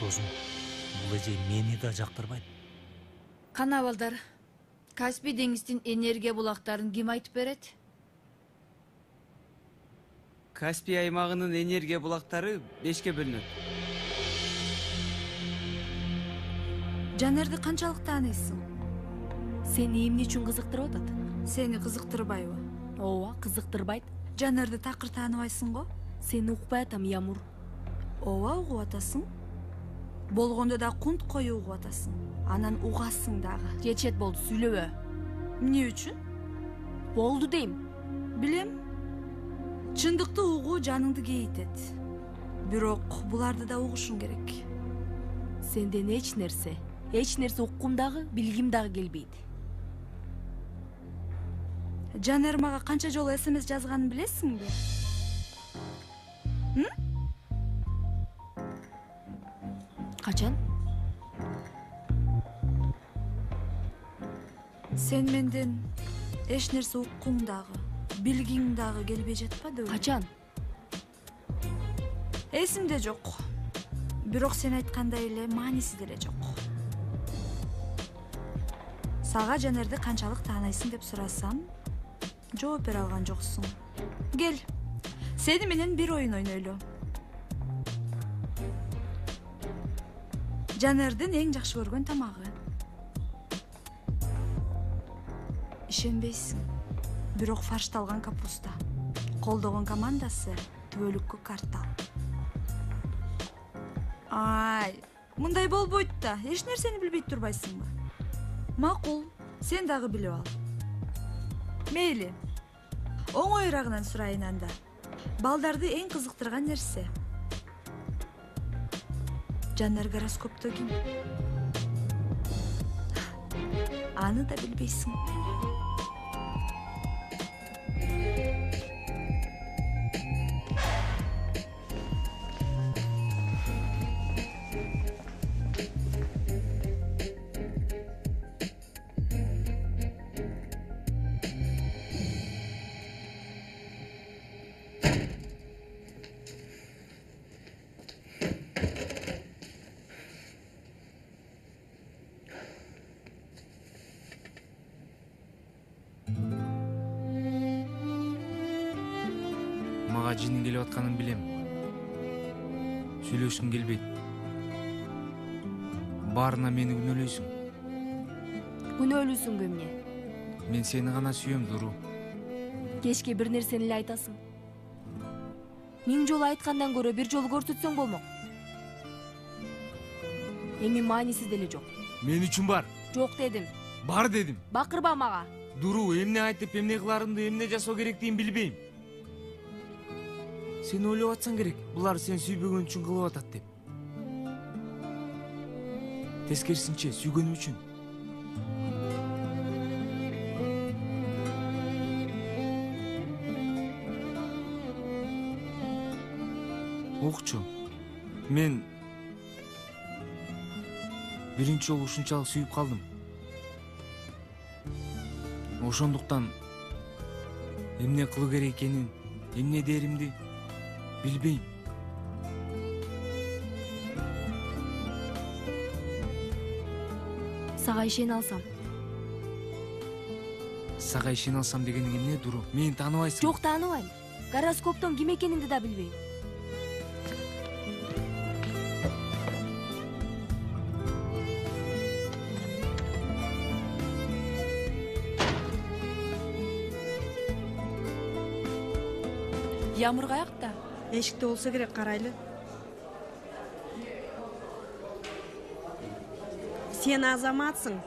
Досум, бул эже мени да жактырбайт. Кана балдар, Каспий деңиздин энергия булактарын ким айтып берет? Каспий аймагынын энергия булактары 5ке бөлүнөт. Жанерди канчалык тааныйсың? Сени эмне үчүн кызыктырып атат? Сени кызыктырбайбы? Ооба, кызыктырбайт. Жанерди такыр тааныбайсың го? Сени укпай атам, Ямур. Ооба, угуп атасың. Болгондо да кунт кою угуп атасың. Анан угасың дагы. Жетет болду, сүйлөбө. Эмне үчүн? Болду дейм. Билем. Чындыкты угуу жаныңды кейитет. Бирок буларды да угушуң керек. Сенден эч нерсе уккум дагы, билгим дагы келбейт. Жанер мага канча жолу СМС жазганын билесиңби? Качан? Сен менден эч нерсе уккуң дагы, билгиң дагы келбей жатпадыбы? Качан? Эсимде жок. Бирок сен айткандай эле мааниси деле жок. Сага Жанерди канчалык таанайсың деп сурасам, жооп бере алган жоксуң. Кел, сени менен бир оюн ойнойлу. Жанердин эң жакшы көргөн тамагы. Ишенбейсиң, бирок фаршталган капуста. Колдогон командасы түбөлүккө картал. Ай, мындай болбойт да, эч нерсени билбей турбайсыңбы? Макул, сен дагы билип ал. Мейли, оңоюрагынан сурайын анда. Балдарды эң кызыктырган нерсе. Жанер гороскопто ким? Аны да билбейсиң. айтканын билем. Сүйлөшкүм келбейт. Баарына мени күнөөлөйсүң. Күнөөлүүсүңбү эмне? Мен сени гана сүйөм, Дуру. Кечке бир нерсени эле айтасың. 1000 жолу айткандан көрө бир жолу көрсөтсөң болмок. Эми мааниси деле жок. Мен үчүн бар. Жок дедим. Бар дедим. Бакырба мага. Дуру, эмне айтып, эмне кыларымды, эмне жасоо керектигин билбейм. Сен ойлоп атсаң керек, булар сен сүйбөгөн үчүн кылып атат деп. Тескерисинче, сүйгөнүм үчүн. Окчу, мен биринчи жолу ушунчалык сүйүп калдым. Ошондуктан эмне кылуу керек экенин, эмне дээримди билбейм. Сага ишене алсам. Сага ишене алсам дегениң эмне, Дуру? Мени тааныбайсың? Жок, тааныбайм. Гороскоптон ким экениңди да билбейм. Ямыр каякта? Эшикте болсо керек, карайлы. Сен азаматсың.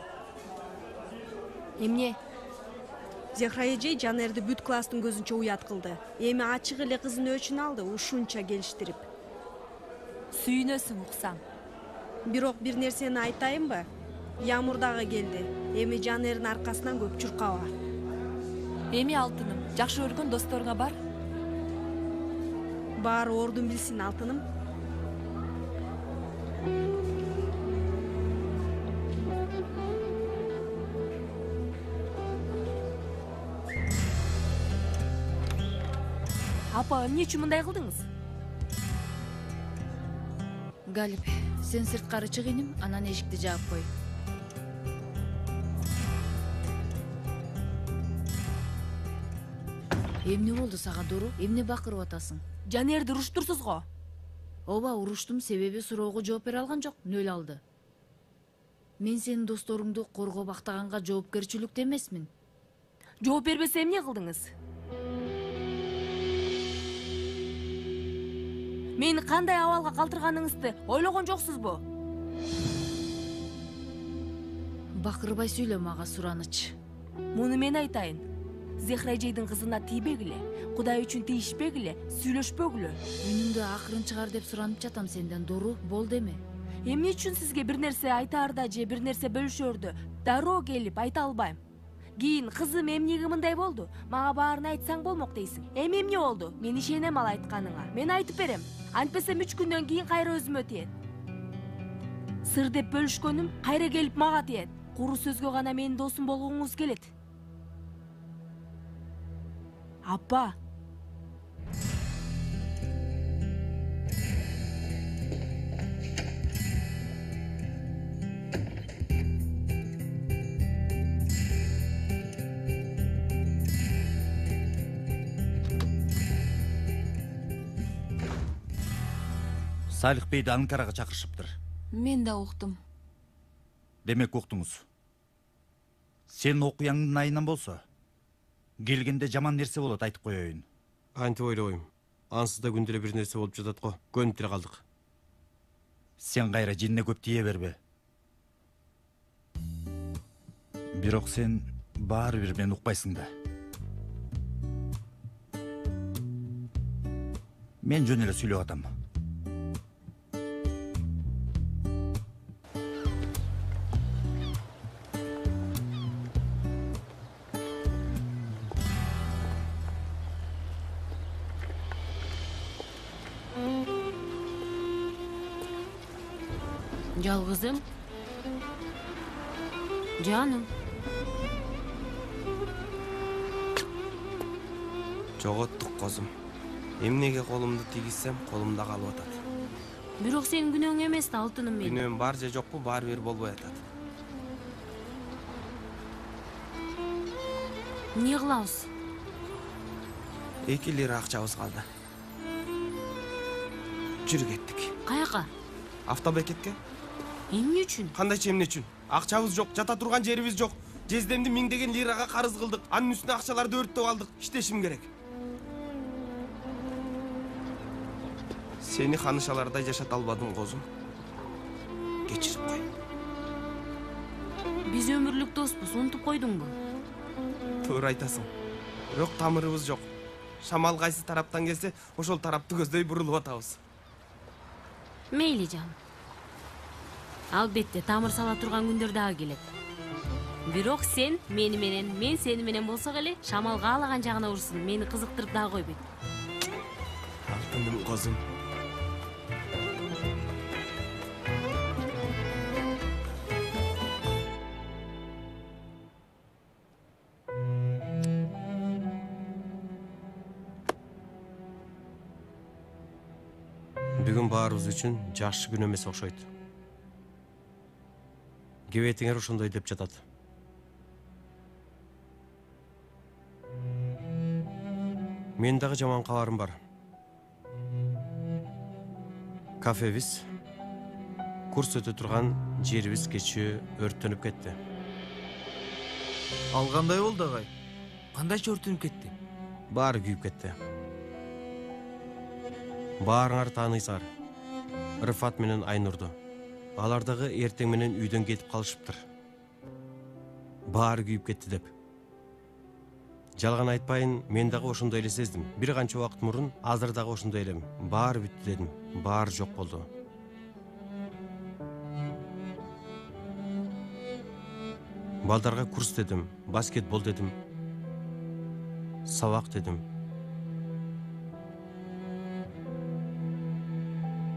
Эмне? Зехра эжей Жанерди бүт класстын көзүнчө уят кылды. Эми ачык эле кызын өчүн алды, ушунча келиштирип. Сүйүнөсүң уксаң. Бирок бир нерсени айтайынбы? Ямыр дагы келди. Эми Жанердин аркасынан көп чуркаба. Эми алтыным, жакшы көргөн досторуңа бар? Баары ордун билсин, алтыным. Апа, эмне үчүн мындай кылдыңыз? Галип, сен сырткары чык иним, анан эшикти жаап кой. Эмне болду сага, Дуру? Эмне бакырып атасың? Жанерди уруштурсуз го. Ооба, уруштум, себеби суроого жооп бере алган жок, нөл алды. Мен сенин досторуңду коргоп актаганга жоопкерчиликтүү эмесмин. Жооп бербесе эмне кылдыңыз? Мени кандай абалга калтырганыңызды ойлогон жоксузбу? Бакырбай сүйлө мага, Сураныч. Муну мен айтайын. Зехра эжейдин кызына тийбегиле, Кудай үчүн тийишпегиле, сүйлөшпөгүлө. Үнүңдү акырын чыгар деп суранып жатам сенден, Дуру, бол деме. Эмне үчүн сизге бир нерсе айтаарда же бир нерсе бөлүшөрдө дароо келип айта албайм. Кийин кызым эмнеге мындай болду? Мага баарын айтсаң болмок дейсиң. Эми эмне болду? Мен ишенем ал айтканыңа. Мен айтып берем. Антпесем 3 күндөн кийин кайра өзүмө тиет. Сыр деп бөлүшкөнүм кайра келип мага тиет. Куру сөзгө гана менин досум болгоңуз келет. Апа. Салих Бейди Анкарага чакырышыптыр. Мен да уктум. Демек уктуңуз. Сен окуяңдын айынан болсо, келгенде жаман нерсе болот, айтып коеюн. Антип ойлойм. Ансыз да күндө бир нерсе болуп жатат го. Көнүп деле калдык. Сен кайра жинне көп тие бербе. Бирок сен баары бир мени укпайсың да. Мен жөн эле сүйлөп атам. Жалгызым. Жаным. Жоготтук козум. Эмнеге колумду тийгизсем, колумда калып атат. Бирок сенин күнөөң эмес да, алтыным менин. Күнөөм бар же жокпу, баары бир болбой атат. Эмне кылабыз? 2 лира акчабыз калды. Жүрүп кеттик. Каяка? Автобекетке. Эмне үчүн? Кандайча эмне үчүн? Акчабыз жок, жата турган жерибиз жок. Жездемди 1000 лирага карыз кылдык. Анын үстүнө акчаларды өрттөп алдык. Иштешим керек. Сени ханышалардай жашата албадым, козум. Кечирип кой. Биз өмүрлүк доспуз, унутуп койдуңбу? Туура айтасың. Бирок тамырыбыз жок. Шамал кайсы тараптан келсе, ошол тарапты көздөй бурулуп атабыз. Мейли жан. Албетте тамыр сала турган күндөр дагы келет. Бирок сен мени менен, мен сени менен болсок эле, шамал каалаган жагына урсын, мени кызыктырып дагы койбойт. Алтыным козум. Бүгүн баарыбыз үчүн жакшы күн эмес окшойт. Кебетиңер ошондой деп жатат. Мен дагы жаман кабарым бар. Кафебиз, курс өтө турган жерибиз кечээ өрттөнүп кетти. Ал кандай болду, агай? Кандайча өртөнүп кетти? Баары күйүп кетти. Баарыңар тааныйсыңар. Рыфат менен Айнурду. Алар дагы эртең менен үйдөн кетип калышыптыр. Баары күйүп кетти деп. Жалган айтпайын, мен дагы ошондой эле сездим. Бир канча убакыт мурун азыр дагы ошондой элем. Баары бүттү дедим. Баары жок болду. Балдарга курс дедим, баскетбол дедим. Сабак дедим.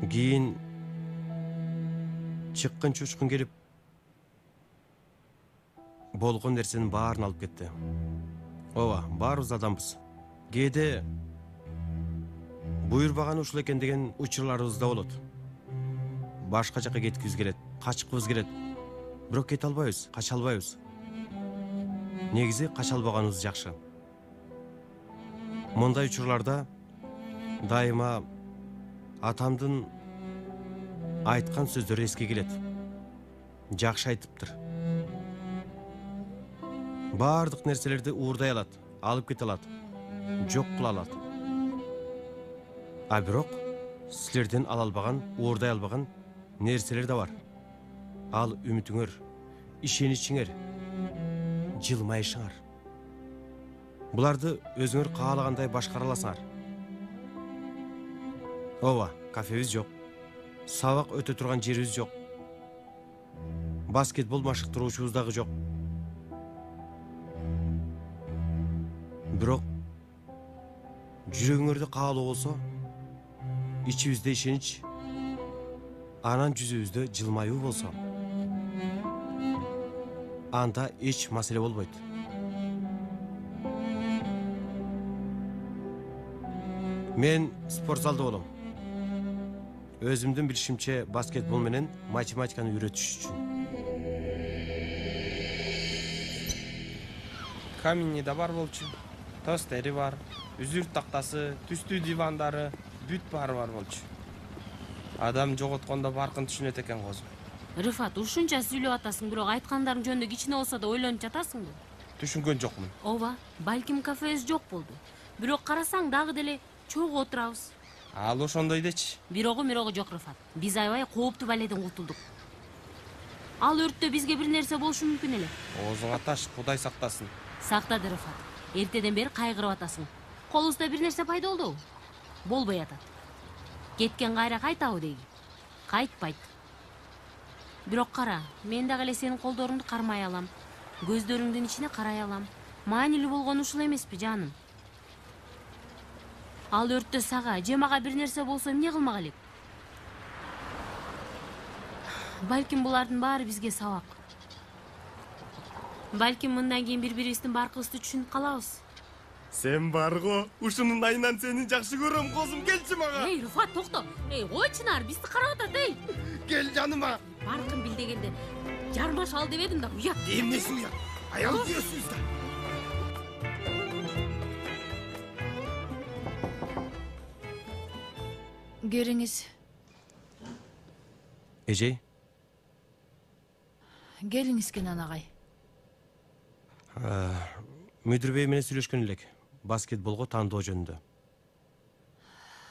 Кийин чыккын чучкун келип болгон нерсенин баарын алып кетти. Ооба, баарыбыз адамбыз. Кээде буйрбаган ушул экен деген учурларыбыз да болот. Башка жака кеткибиз келет, качкыбыз келет. Бирок кете албайбыз, кача албайбыз. Негизи кача албаганыбыз жакшы. Мындай учурларда дайыма атамдын айткан сөздөрү эске келет. Жакшы айтыптыр. Бардык нерселерди уурдай алат, алып кете алат, жок кыла алат. А бирок силерден ала албаган, уурдай албаган нерселер да бар. Ал үмүтүңөр, ишеничиңер, жылмайышыңар. Буларды өзүңөр каалагандай башкара аласыңар. Ооба, кафебиз жок. Сабак өтө турган жерибиз жок. Баскетбол машыктыруучубуз дагы жок. Бирок жүрөгүңөрдө каалоо болсо, ичибизде ишенич, анан жүзүбүздө жылмаюу болсо, анда эч маселе болбойт. Мен спорт залда болом. Өзүмдүн билишимче баскетбол менен математиканы үйрөтүш үчүн. Камини да бар болчу. Тостери бар, үзүрт тактасы, түстүү дивандары, бүт баары бар болчу. Адам жоготкондо баркын түшүнөт экен, козум. Рыфат, ушунча сүйлөп атасың, бирок айткандарың жөнүндө кичине болсо да ойлонуп жатасыңбы? Түшүнгөн жокмун. Ооба, балким кафебиз жок болду. Бирок карасаң дагы деле чогуу отурабыз. Ал ошондой дечи. Бирогу жок, Рыфат. Биз аябай кооптуу баледен кутулдук. Ал өрттө бизге бир нерсе болушу мүмкүн эле. Оозуңа таш, Кудай сактасын. Сактады, Рыфат. Эртеден бери кайгырып атасың. Колубузда бир нерсе пайда болдубу? Болбой атат. Кеткен кайра кайтабы дейги? Кайтпайт. Бирок кара, мен дагы эле сенин колдоруңду кармай алам. Көздөрүңдүн ичине карай алам. Маанилүү болгону ушул эмеспи, жаным? Ал өрттө сага, же мага бир нерсе болсо эмне кылмак элек? Балким булардын баары бизге сабак. Балким мындан кийин бири-бирибиздин баркыбызды түшүнүп калабыз. Сен барго, ушунун айынан сени жакшы көрөм, козум, келчи мага. Эй, Рыфат, токто. Эй, ой Чынар, бизди карап атат, эй. Кел жаныма. Баркын бил дегенде жармаш ал деп эдим да, уят. Эмнеси уят? Аял күйөсүз да. Кериңиз, Эжей, келиңиз Кенан агай. Мүдүр бей менен сүйлөшкөн элек. Баскетболго тандоо жөнүндө.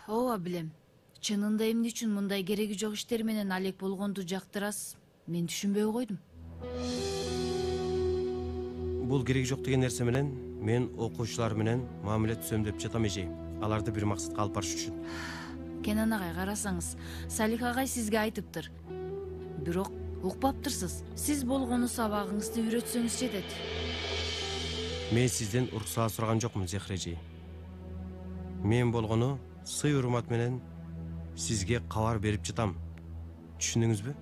Ооба билем. Чынында эмне үчүн мындай кереги жок иштер менен алек болгонду жактырасыз? Мен түшүнбөй койдум. Бул кереги жок деген нерсе менен мен окуучулар менен мамиле түзөм деп жатам эжей. Аларды бир максатка алып барыш үчүн. Кенан агай, карасаңыз, Салих агай сизге айтыптыр. Бирок укпаптырсыз. Сиз болгону сабагыңызды үйрөтсөңүз жетет. Мен сизден уруксаат сураган жокмун, Зехре эжей. Мен болгону сый урмат менен сизге кабар берип жатам. Түшүндүңүзбү?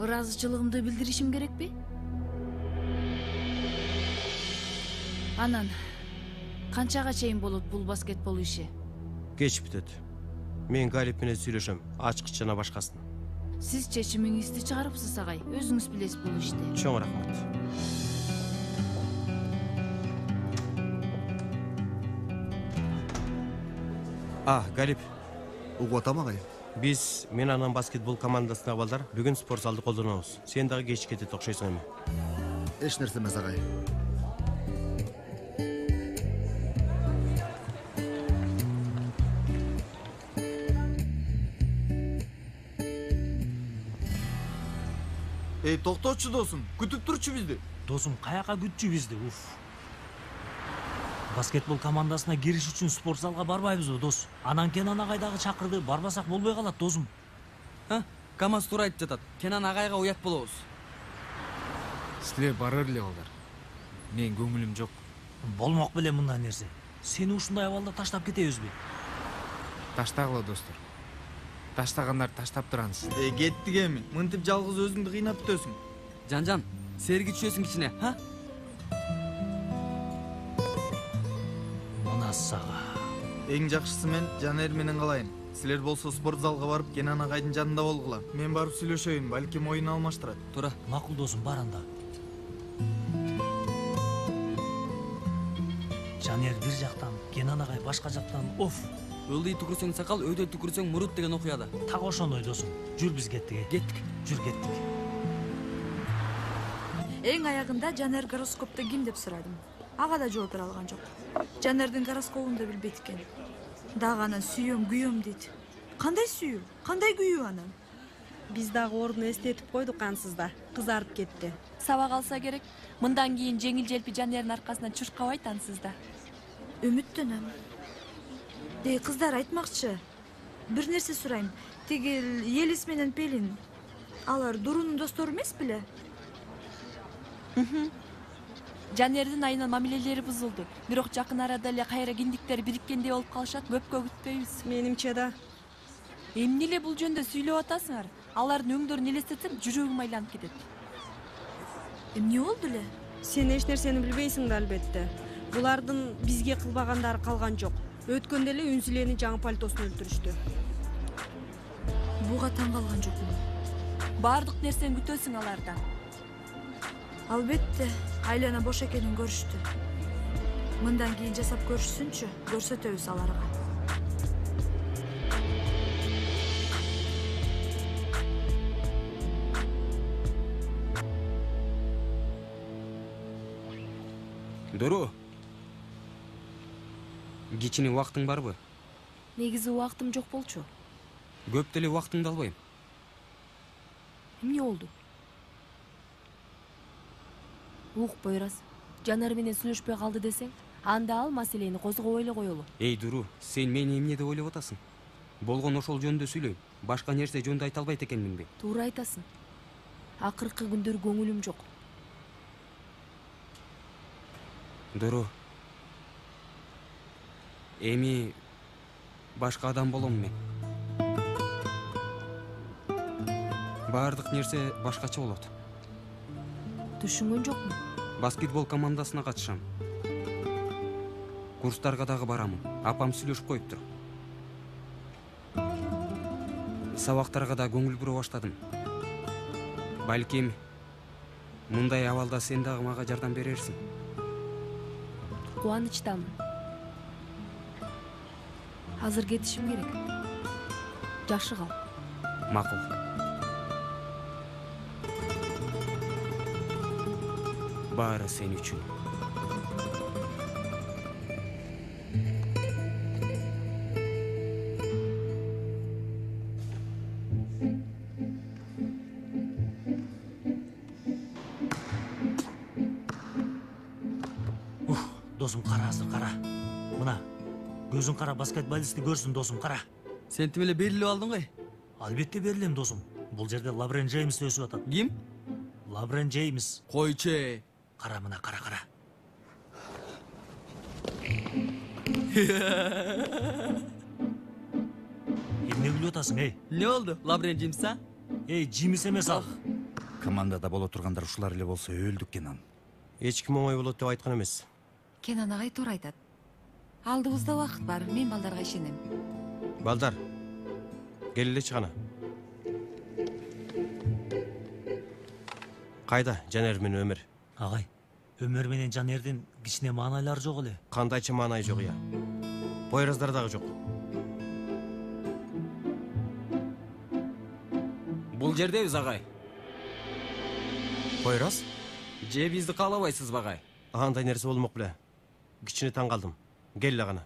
Ыраазычылыгымды билдиришим керекпи? Анан канчага чейин болот бул баскетбол иши? Кеч бүтөт. Мен Галип менен сүйлөшөм, ачкыч жана башкасын. Сиз чечимиңизди чыгарыпсыз агай. Өзүңүз билесиз бул ишти. Чоң рахмат. Галип. Угуп атам агай. Биз мен анан баскетбол командасына балдар бүгүн спорт залды колдонобуз. Сен дагы кеч кетет окшойсуң эми. Эч нерсе эмес агай. Эй, токточу досум, күтүп турчу бизди. Досум, каяка күтчү бизди? Баскетбол командасына кириш үчүн спорт залга барбайбызбы, дос? Анан Кенан агай дагы чакырды, барбасак болбой калат, досум. Камаз туура айтып жатат. Кенан агайга уят болобуз. Силер барар эле балдар. Мен көңүлүм жок. Болмок беле мындай нерсе. Сени ушундай абалда таштап кетебизби? Таштагыла, достор. Таштагандар таштап тураңыз. Кеттик эми. Мынтип жалгыз өзүңдү кыйнап бүтөсүң. Жан, серги түшөсүң кичине, ха? Сага. Эң жакшысы мен Жанер менен калайын. Силер болсо спорт залга барып Кенан агайдын жанында болгула. Мен барып сүйлөшөйүн, балким оюн алмаштырат. Туура. Макул досум, бар анда. Жанер бир жактан, Кенан агай башка жактан. Ылдый түкүрсөң сакал, өйдө түкүрсөң мурут деген окуяда. Так ошондой досум. Жүр биз кеттик. Жүр кеттик. Эң аягында Жанер гороскопто ким деп сурадым. Ага да жооп бере алган жок. Жанердин гороскопун да билбейт экен. Дагы анан сүйөм, күйөм дейт. Кандай сүйүү? Кандай күйүү анан? Биз дагы ордуну эстетип койдук ансызда. Кызарып кетти. Сабак алса керек. Мындан кийин жеңил-желпи Жанердин аркасынан чуркабайт ансызда. Үмүттөнөм. Дей кыздар айтмакчы. Бир нерсе сурайм. Тиги Елис менен Пелин. Алар Дурунун достору эмес беле? Жанердин айынан мамилелери бузулду. Бирок жакын арада эле кайра киндиктери бириккендей болуп калышат. Көпкө күтпөйбүз. Менимче да. Эмне эле бул жөндө сүйлөп атасыңар? Алардын өңдөрүн элестетсем, жүрөгүм айланып кетет. Эмне болду эле? Сен эч нерсени билбейсиң да албетте. Булардын бизге кылбагандары калган жок. Өткөндө эле Үнсүлени жаңы пальтосун өлтүрүштү. Буга таң калган жокмун. Бардык нерсени күтөсүң алардан. Албетте, айлана бош экенин көрүштү. Мындан кийин жасап көрүшсүнчү, көрсөтөбүз аларга. Дуру. Кичине убактың барбы? Негизи убактым жок болчу. Көп деле убактыңды албайм. Эмне болду? Укпай раз. Жанар менен сүйлөшпөй калды десең, анда ал маселени козгобой эле коелу. Эй, Дуру, сен мени эмне деп ойлоп атасың? Болгон ошол жөнүндө сүйлөйм. Башка нерсе жөнүндө айта албайт экенминби? Туура айтасың. Акыркы күндөр көңүлүм жок. Дуру. Эми башка адам болом мен. Бардык нерсе башкача болот. Түшүнгөн жокмун. Баскетбол командасына катышам. Курстарга дагы барамын. Апам сүйлөшүп коюптур. Сабактарга да көңүл бура баштадым. Балким мындай абалда сен дагы мага жардам берерсиң. Кубанычтамын. Азыр кетишим керек. Жакшы кал. Макул. Баары сен үчүн. Досым қара азыр қара. Мына көзүң қара баскетболистти көрсүн досым қара. Сен тим эле берилип алдың ғой. Албетте берилем досым. Бул жерде Лабрен Джеймс өсүп атат. Ким? Лабрен Джеймс. Койчу. Қара мына қара. Эмне күлүп атасың, эй? Не болду? Лабрен Джеймс а? Эй, Джеймс эмес ал. Командада боло тургандар ушулар эле болсо өлдүк Кенан. Эч ким оңой болот деп айткан эмес. Кенан агай туура айтат. Алдыбызда убакыт бар, мен балдарга ишенем. Балдар, кел элечи кана. Кайда Жанер менен Өмөр? Агай, Өмөр менен Жанердин кичине маанайлары жок эле. Кандайча маанай жок я? Бойраздар дагы жок. Бул жердебиз, агай. Бойраз? Же бизди каалабайсызбы, агай? Андай нерсе болмок беле. Кичине таң калдым. Кел эле кана.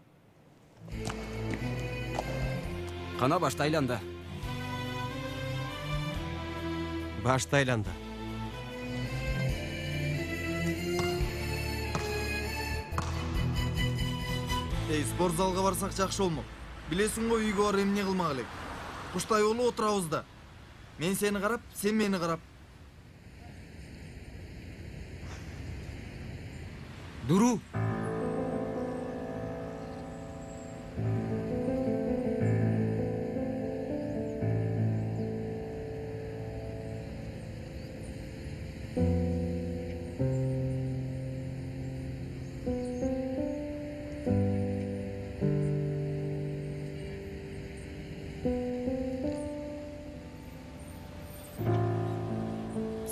Кана башты айланда. Башты айланда. Спорт залга барсак жакшы болмок. Билесиң го үйгө барып эмне кылмак элек. Куштай болуп отурабыз да. Мен сени карап, сен мени карап. Дуру.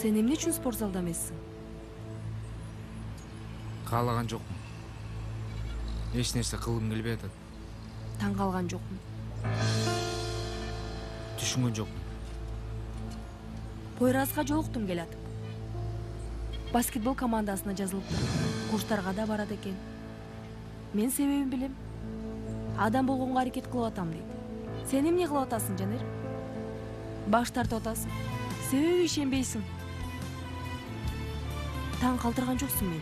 Сен эмне үчүн спорт залда эмессиң? Каалаган жокмун. Эч нерсе кылгым келбей атат. Таң калган жокмун. Түшүнгөн жокмун. Пойразга жолуктум келатып. Баскетбол командасына жазылыптыр. Курстарга да барат экен. Мен себебин билем. Адам болгонго аракет кылып атам дейт. Сен эмне кылып атасың, Жанер? Баш тартып атасың. Себеби ишенбейсиң. Таң калтырган жоксуң мени.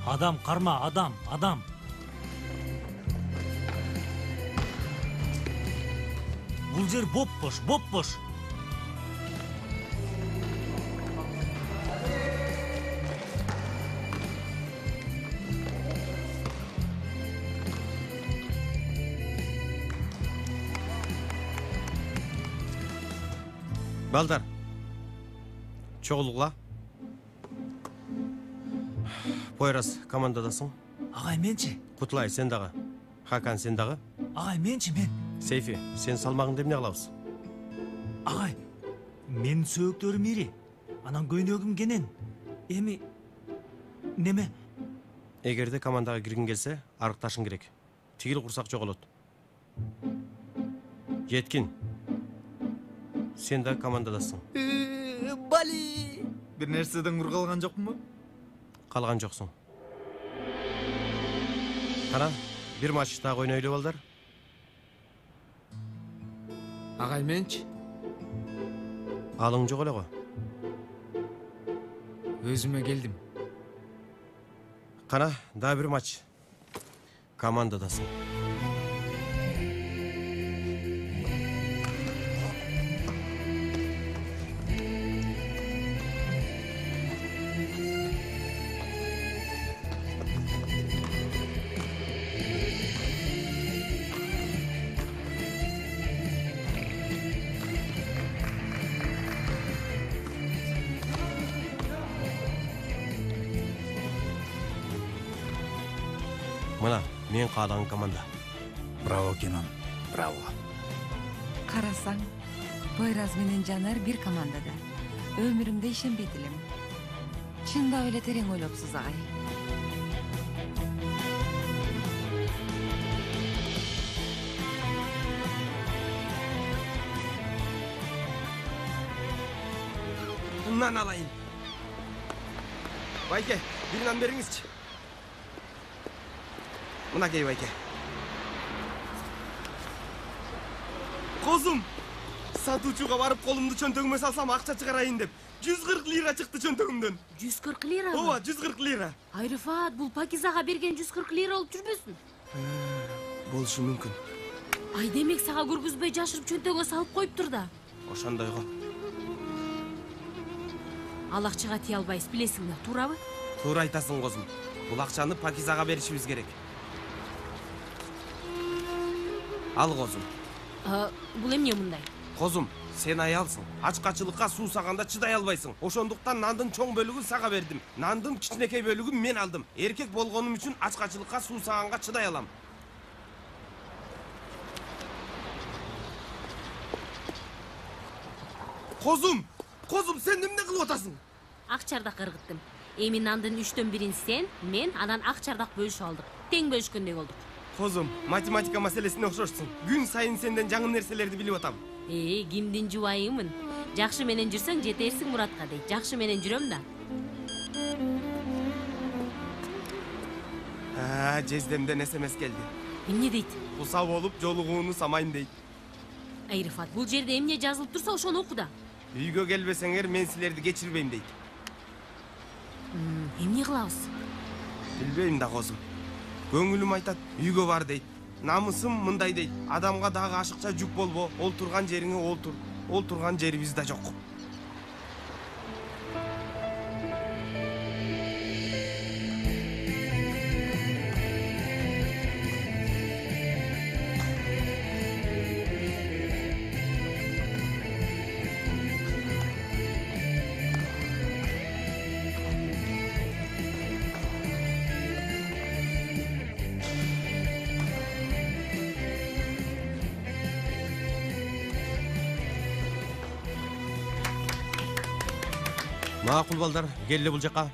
Адам карма, адам. Бул жер боп-бош. Балдар, чогулгула. Пойрас командадасың? Агай, менчи. Кутлай, сен дагы. Хакан, сен дагы? Агай, менчи, мен. Сейфи, сен салмагыңды эмне кылабыз? Агай, мен сөөктөрүм ири. Анан көйнөгүм кенен. Эми неме? Эгерде командага киргиң келсе, арыкташың керек. Тигил курсак жоголот. Жеткин. Сен да командадасың. Бали! Бир нерседен кур калган жокмунбу? Калган жоксуң. Кана, бир матч дагы ойнойлу балдар. Агай, менчи. Алың жок эле го. Өзүмө келдим. Кана, дагы бир матч. Командадасың. Мына, мен каалаган команда. Браво, Кенан. Браво. Карасаң, Пойраз менен Жанар бир командада. Өмүрүмдө ишенбейт элем. Чындап эле терең ойлопсуз, агай. мынан алайын. Байке, bir нан беріңізші. Мына кей, Байке. Қозым, сатучуға барып қолымды чөнтөгіме салсам ақша шығарайын деп. 140 лира шықты чөнтөгімден. 140 лира? Ооба, 140 лира. Айрифат, бұл Пакизаға берген 140 лира олып жүрбөсүн? Болушу мүмкін. Ай, демек саға көргүзбөй жашырып чөнтөгө салып коюптур да. Ошондой го. Ал акчага тие албайбыз, билесиңби, туурабы? Туура айтасың, Козум. Бул акчаны Пакизаға беришибиз керек. Ал, Козум. Бул эмне мындай? Козум, сен аялсың. Ачкачылыкка суусаганда чыдай албайсың. Ошондуктан нандын чоң бөлүгүн сага бердим. Нандын кичинекей бөлүгүн мен алдым. Эркек болгонум үчүн ачкачылыкка суусаганга чыдай алам. Козум, сен эмне кылып атасың? Ак чардак кыргыттым. Эми нандын 3/1 сен, мен анан ак чардак бөлүшүп алдык. Тең бөлүшкөндөй болдук. Козум, математика маселесине окшошсуң. Күн сайын сенден жаңы нерселерди билип атам. Кимдин жубайымын? Жакшы менен жүрсөң жетерсиң муратка дейт. Жакшы менен жүрөм да. Жездемден СМС келди. Эмне дейт? Куса болуп жолугууну самайын дейт. Айрифат, бул жерде эмне жазылып турса ошону оку да. Үйгө келбесеңер мен силерди кечирбейм дейт. Эмне кылабыз? Билбейм да, Козум. Көңүлүм айтат, үйгө бар дейт. Намысым мындай дейт. Адамга дагы ашыкча жүк болбо, ол турган жериңе олтур. Ол турган жерибиз да жок. Макул балдар, келе бул жака.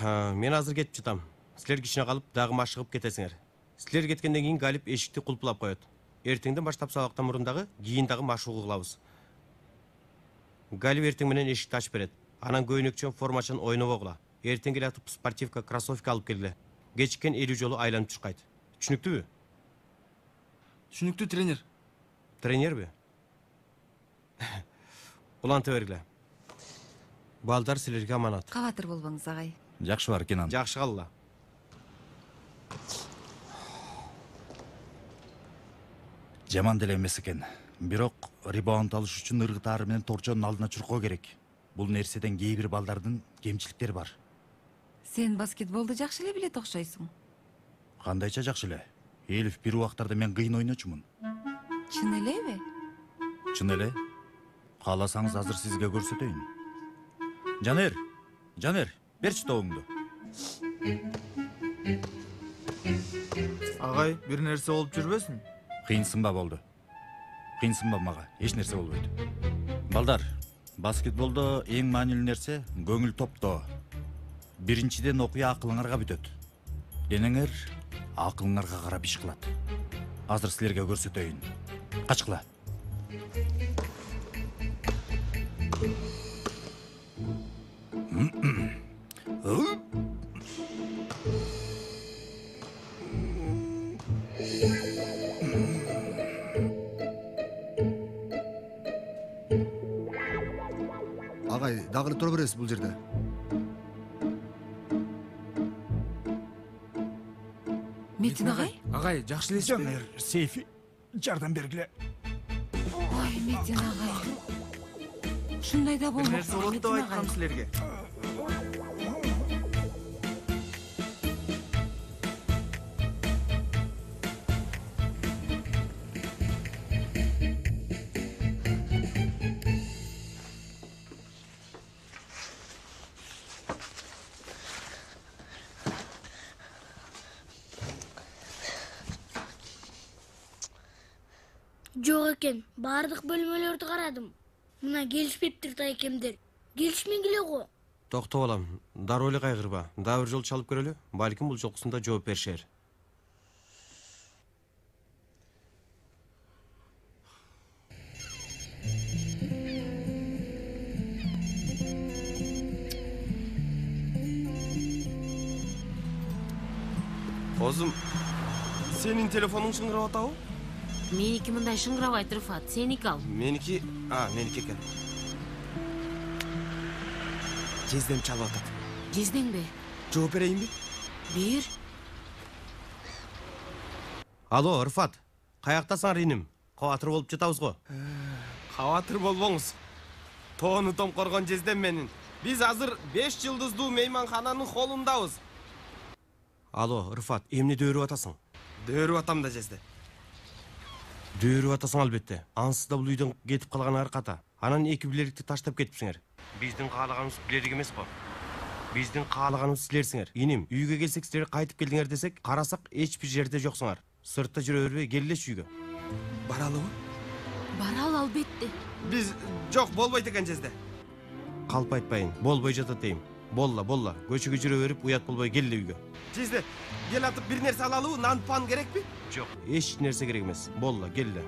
Мен азыр кетип жатам. Силер кичине калып, дагы машыгып кетесиңер. Силер кеткенден кийин Галип эшикти кулпулап коет. Эртеңден баштап сабактан мурун дагы кийин дагы машыгуу кылабыз. Галип эртең менен эшикти ачып берет. Анан көйнөкчөн формачын ойнобогула. Эртең келе атып спортивка, кроссовка алып келгиле. Кечиккен 50 жолу айланып чыккайт. Түшүнүктүүбү? Түшүнүктүү, тренер. Тренерби? Уланты бергиле. Балдар силерге аманат. Кабатыр болбоңуз, агай. Жакшы бар, Кенан. Жакшы калла. Жаман деле эмес экен. Бирок ребаунд алыш үчүн ыргытаары менен торчонун алдына чуркоо керек. Бул нерседен кээ бир балдардын кемчиликтери бар. Сен баскетболду жакшы эле билет окшойсуң. Кандайча жакшы эле. Элиф бир убактарда мен кыйын ойночумун. Чын элеби? Чын эле. Кааласаңыз азыр сизге көрсөтөйүн. Жанер, берчи тобуңду. Агай, бир нерсе болуп жүрбөсүн? Кыйынсынба болду. Кыйынсынба мага, эч нерсе болбойт. Балдар, баскетболдо эң маанилүү нерсе көңүл топтоо. Биринчиден окуя акылыңарга бүтөт. Денеңер акылыңарга карап иш кылат. Азыр силерге көрсөтөйүн. Качкыла. Агай, дагы тура бересиз бул жерде. Метин агай? Агай, жакшы элесизби? Жанер, Сейфи, жардам бергиле. Ой, Метин агай. Ушундай да болмок. Нерсе болот деп айткам силерге. Жок экен, баардык бөлмөлөрдү карадым. Мына келишпептир да экемдер. Келишмегиле го. Токтоп алам. Дароо эле кайгырба. Дагы бир жолу чалып көрөлү. Балким бул жолкусунда жооп беришер. Озум, сенин телефонуң шыңгырап атабы? Меники мындай шыңгырабайт, Рыфат. Сеники ал. Меники экен. Жездем чалып атат. Жездең бе? Жооп берейинби? Бер. Алло, Рыфат, каяктасың иним? Кабатыр болуп жатабыз го. Кабатыр болбоңуз. Тоону томкоргон жездем менин. Биз азыр 5 жылдыздуу мейманкананын холундабыз. Алло, Рыфат, эмне дөөрүп атасың? Дөөрүп атам да жезде. Дөөрүп атасың албетте. Ансыз да бул үйдөн кетип калганыңар ката. Анан эки билерикти таштап кетипсиңер. Биздин каалаганыбыз билерик эмес го. Биздин каалаганыбыз силерсиңер. Иним, үйгө келсек силер кайтып келдиңер десек, карасак эч бир жерде жоксуңар. Сыртта жүрө бербей келелечи үйгө. Баралыбы? Барал албетте. Биз жок болбойт экен жезде. Калп айтпайын, болбой жатат дейм. Болла, көчөгө жүрө берип уят болбой келди үйгө. Жезде, кел атып бир нерсе алалыбы? Нан пан керекпи? Жок, эч нерсе керек эмес. Болла, келди.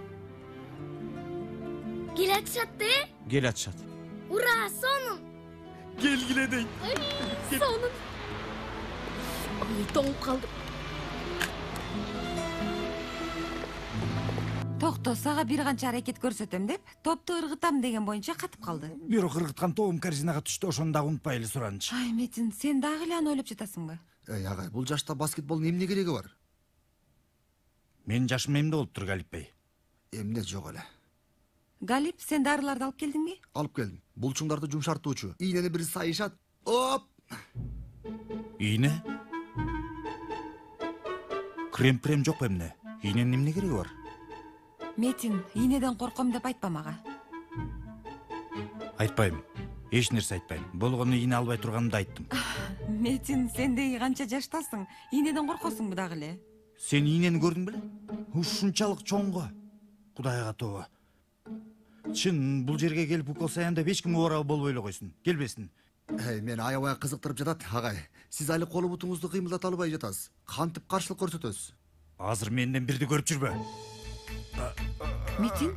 Кел атышатты? Кел атышат. Ура, сонун. Келгиле дейт. Сонун. Ой, тоңуп калдым. Токто, сага бир канча аракет көрсөтөм деп, топту ыргытам деген боюнча катып калды. Бирок ыргыткан тобум корзинага түштү, ошону дагы унутпайлы суранчы. Ай, Метин, сен дагы эле аны ойлоп жатасыңбы? Агай, бул жашта баскетболдун эмне кереги бар? Менин жашым эмне болуптур, Галип бей? Эмне жок эле. Галип, сен дарыларды алып келдиңби? Алып келдим. Булчуңдарды жумшартуучу. Ийнени бир сайышат. Оп! Ийне? Крем-прем жок эмне? Ийненин эмне кереги бар? Метин, ийнеден корком деп айтпа мага. Айтпайм. Эч нерсе айтпайм. Болгону ийне албай турганымды айттым. Метин, сен деги канча жаштасың? Ийнеден коркосуңбу дагы эле? Сен ийнени көрдүң беле? Ушунчалык чоңго. Кудайга тобо. Чын, бул жерге келип укол саям деп эч ким оорабы болбой эле койсун. Келбесин. Мени аябай кызыктырып жатат, агай. Сиз али колу бутуңузду кыймылдата албай жатасыз. Кантип каршылык көрсөтөсүз? Азыр менден бирди көрүп жүрбө. Метин?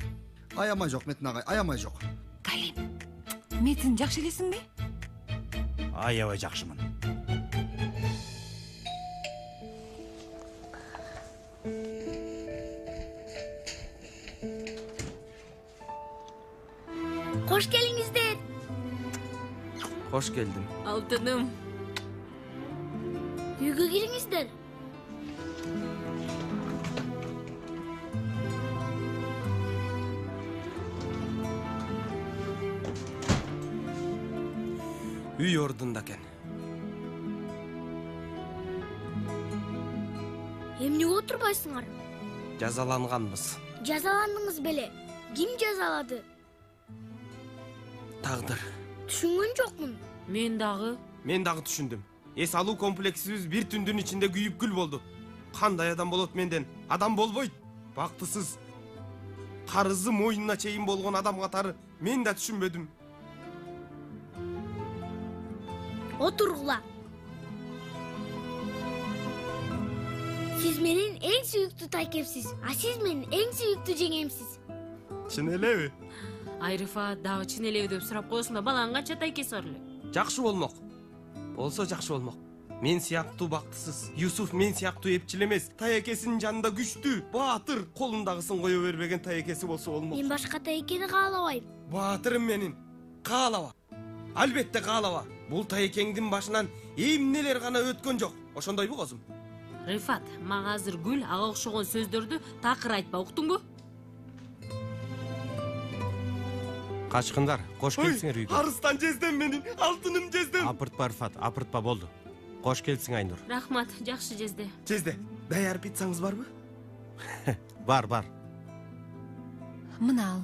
Аямай жок, Метин агай, аямай жок. Галип, Метин жакшы элесиңби? Аябай жакшымын. Кош келиңиздер. Кош келдим. Алтыным. Үйгө кириңиздер. Үй ордунда экен. Эмне отурбайсыңар? Жазаланганбыз. Жазаландыңыз беле? Ким жазалады? Тагдыр. Түшүнгөн жокмун. Мен дагы түшүндүм. Эс алуу комплексибиз бир түндүн ичинде күйүп күл болду. Кандай адам болот менден? Адам болбойт. Бактысыз. Карызы мойнуна чейин болгон адам катары мен да түшүнбөдүм. Отургула. Сиз менин эң сүйүктүү тайкепсиз, а сиз менин эң сүйүктүү жеңемсиз. Чын элеби? Ай, Рыфат, дагы чын элеби деп сурап коесуң да, балаң канча тайкеси бар эле? Жакшы болмок. Болсо жакшы болмок. Мен сыяктуу бактысыз, Юсуф мен сыяктуу эпчил эмес, тайкесинин жанында күчтүү, баатыр, колундагысын кое бербеген тайкеси болсо болмок. Мен башка тайкени каалабайм. Баатырым менин, каалаба. Албетте каалаба. Бул тайкеңдин башынан эмнелер гана өткөн жок. Ошондойбу козум? Рыфат, мага азыр гүл ага окшогон сөздөрдү такыр айтпа, уктуңбу? Качкындар, кош келсиңер үйгө. Арыстан жездем менин, алтыным жездем. Апыртпа, Рыфат, апыртпа, болду. Кош келсиң, Айнур. Рахмат, жакшы жезде. Жезде, даяр пиццаңыз барбы? Бар. Мына ал.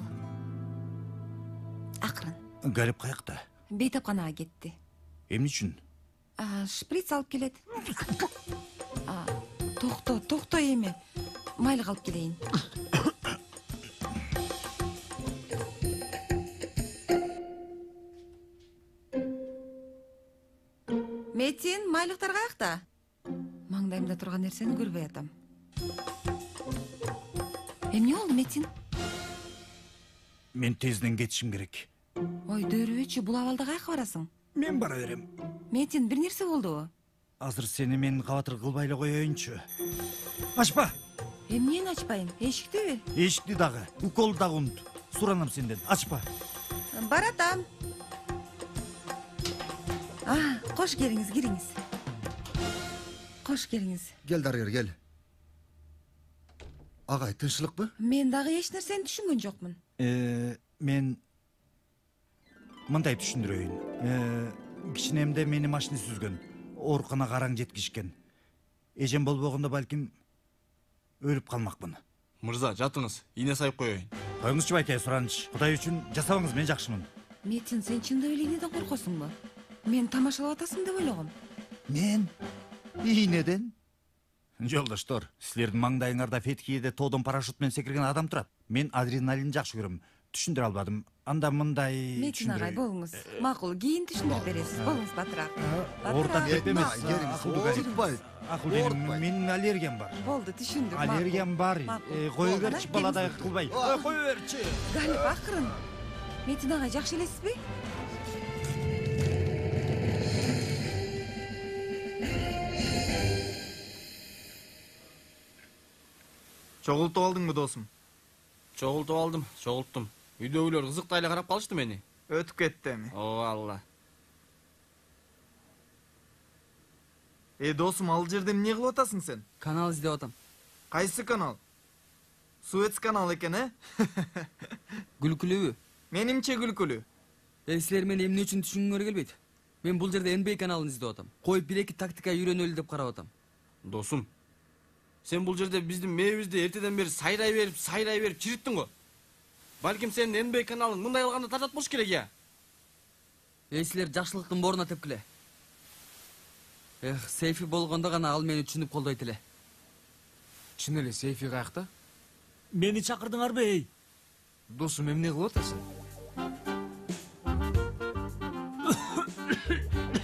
Акырын. Галип каякта? Бейтапканага кетти. Эмне үчүн? Шприц алып келет. Токто эми. Майлык алып келейин. Метин, майлыктар каякта? Маңдайымда турган нерсени көрбөй атам. Эмне болду, Метин? Мен тезден кетишим керек. Ой, дөөрүбөчү, бул абалда каяка барасың? Мен бара берем. Метин, бир нерсе болдубу? азыр сени мен кабатыр кылбай эле коеюнчу. Ачпа. Эмнени ачпайм? Эшиктиби? Эшикти дагы, уколду дагы унут. Суранам сенден. Ачпа. Баратам. Кош келиңиз, кириңиз. Кош келиңиз. Гел дарыгер, гел. Агай, тынччылыкпы? Мен дагы эч нерсени түшүнгөн жокмун. Мен мындай түшүндүрөйүн. Кичинемде мени машина сүзгөн. Ооруканага араң жеткишкен. Эжем болбогондо балким өлүп калмакмын. Мырза, жатыңыз. Ийне сайып коеюн. Коюңузчу байке, сураныч. Кудай үчүн жасабаңыз, мен жакшымын. Метин, сен чындап эле ийнеден коркосуңбу? Мен тамашалап атасың деп ойлогом. Мен? Ийнеден? Жолдоштор, силердин маңдайыңарда Феткиеде тоодон парашют менен секирген адам турат. Мен адреналин жакшы көрөм. Түшүндүрө албадым. Анда мындай Метин агай, болуңуз. Макул, кийин түшүндүрүп бересиз. Болуңуз, батыраак. Ортак деп эмес. Ортпай. Менин аллергиям бар. Болду, түшүндүм. Аллергиям бар. Кое берчи, баладай кылбай. Кое берчи. Галип, акырын. Метин агай, жакшы элесизби? Чогултуп алдыңбы, досум? Чогултуп алдым, чогулттум. Үйдөгүлөр кызыктай эле карап калышты мени. Өтүп кетти эми. О, алла. Досум, ал жерде эмне кылып атасың сен? Канал издеп атам. Кайсы канал? Суэц канал экен, Күлкүлүүбү? Менимче күлкүлүү. Силер мени эмне үчүн түшүнгүңөр келбейт? Мен бул жерде NBA каналын издеп атам. Коюп бир эки тактика үйрөнөлү деп карап атам. Досум, сен бул жерде биздин мээбизди эртеден бери сайрай берип чириттиң го. Балким сенин NBA каналың мындай алганда тартат болуш керек я. Силер жакшылыктын боруна тепкиле. Сейфи болгондо гана ал мени түшүнүп колдойт эле. Чын эле Сейфи каякта? Мени чакырдыңарбы, эй? Досум, эмне кылып атасың?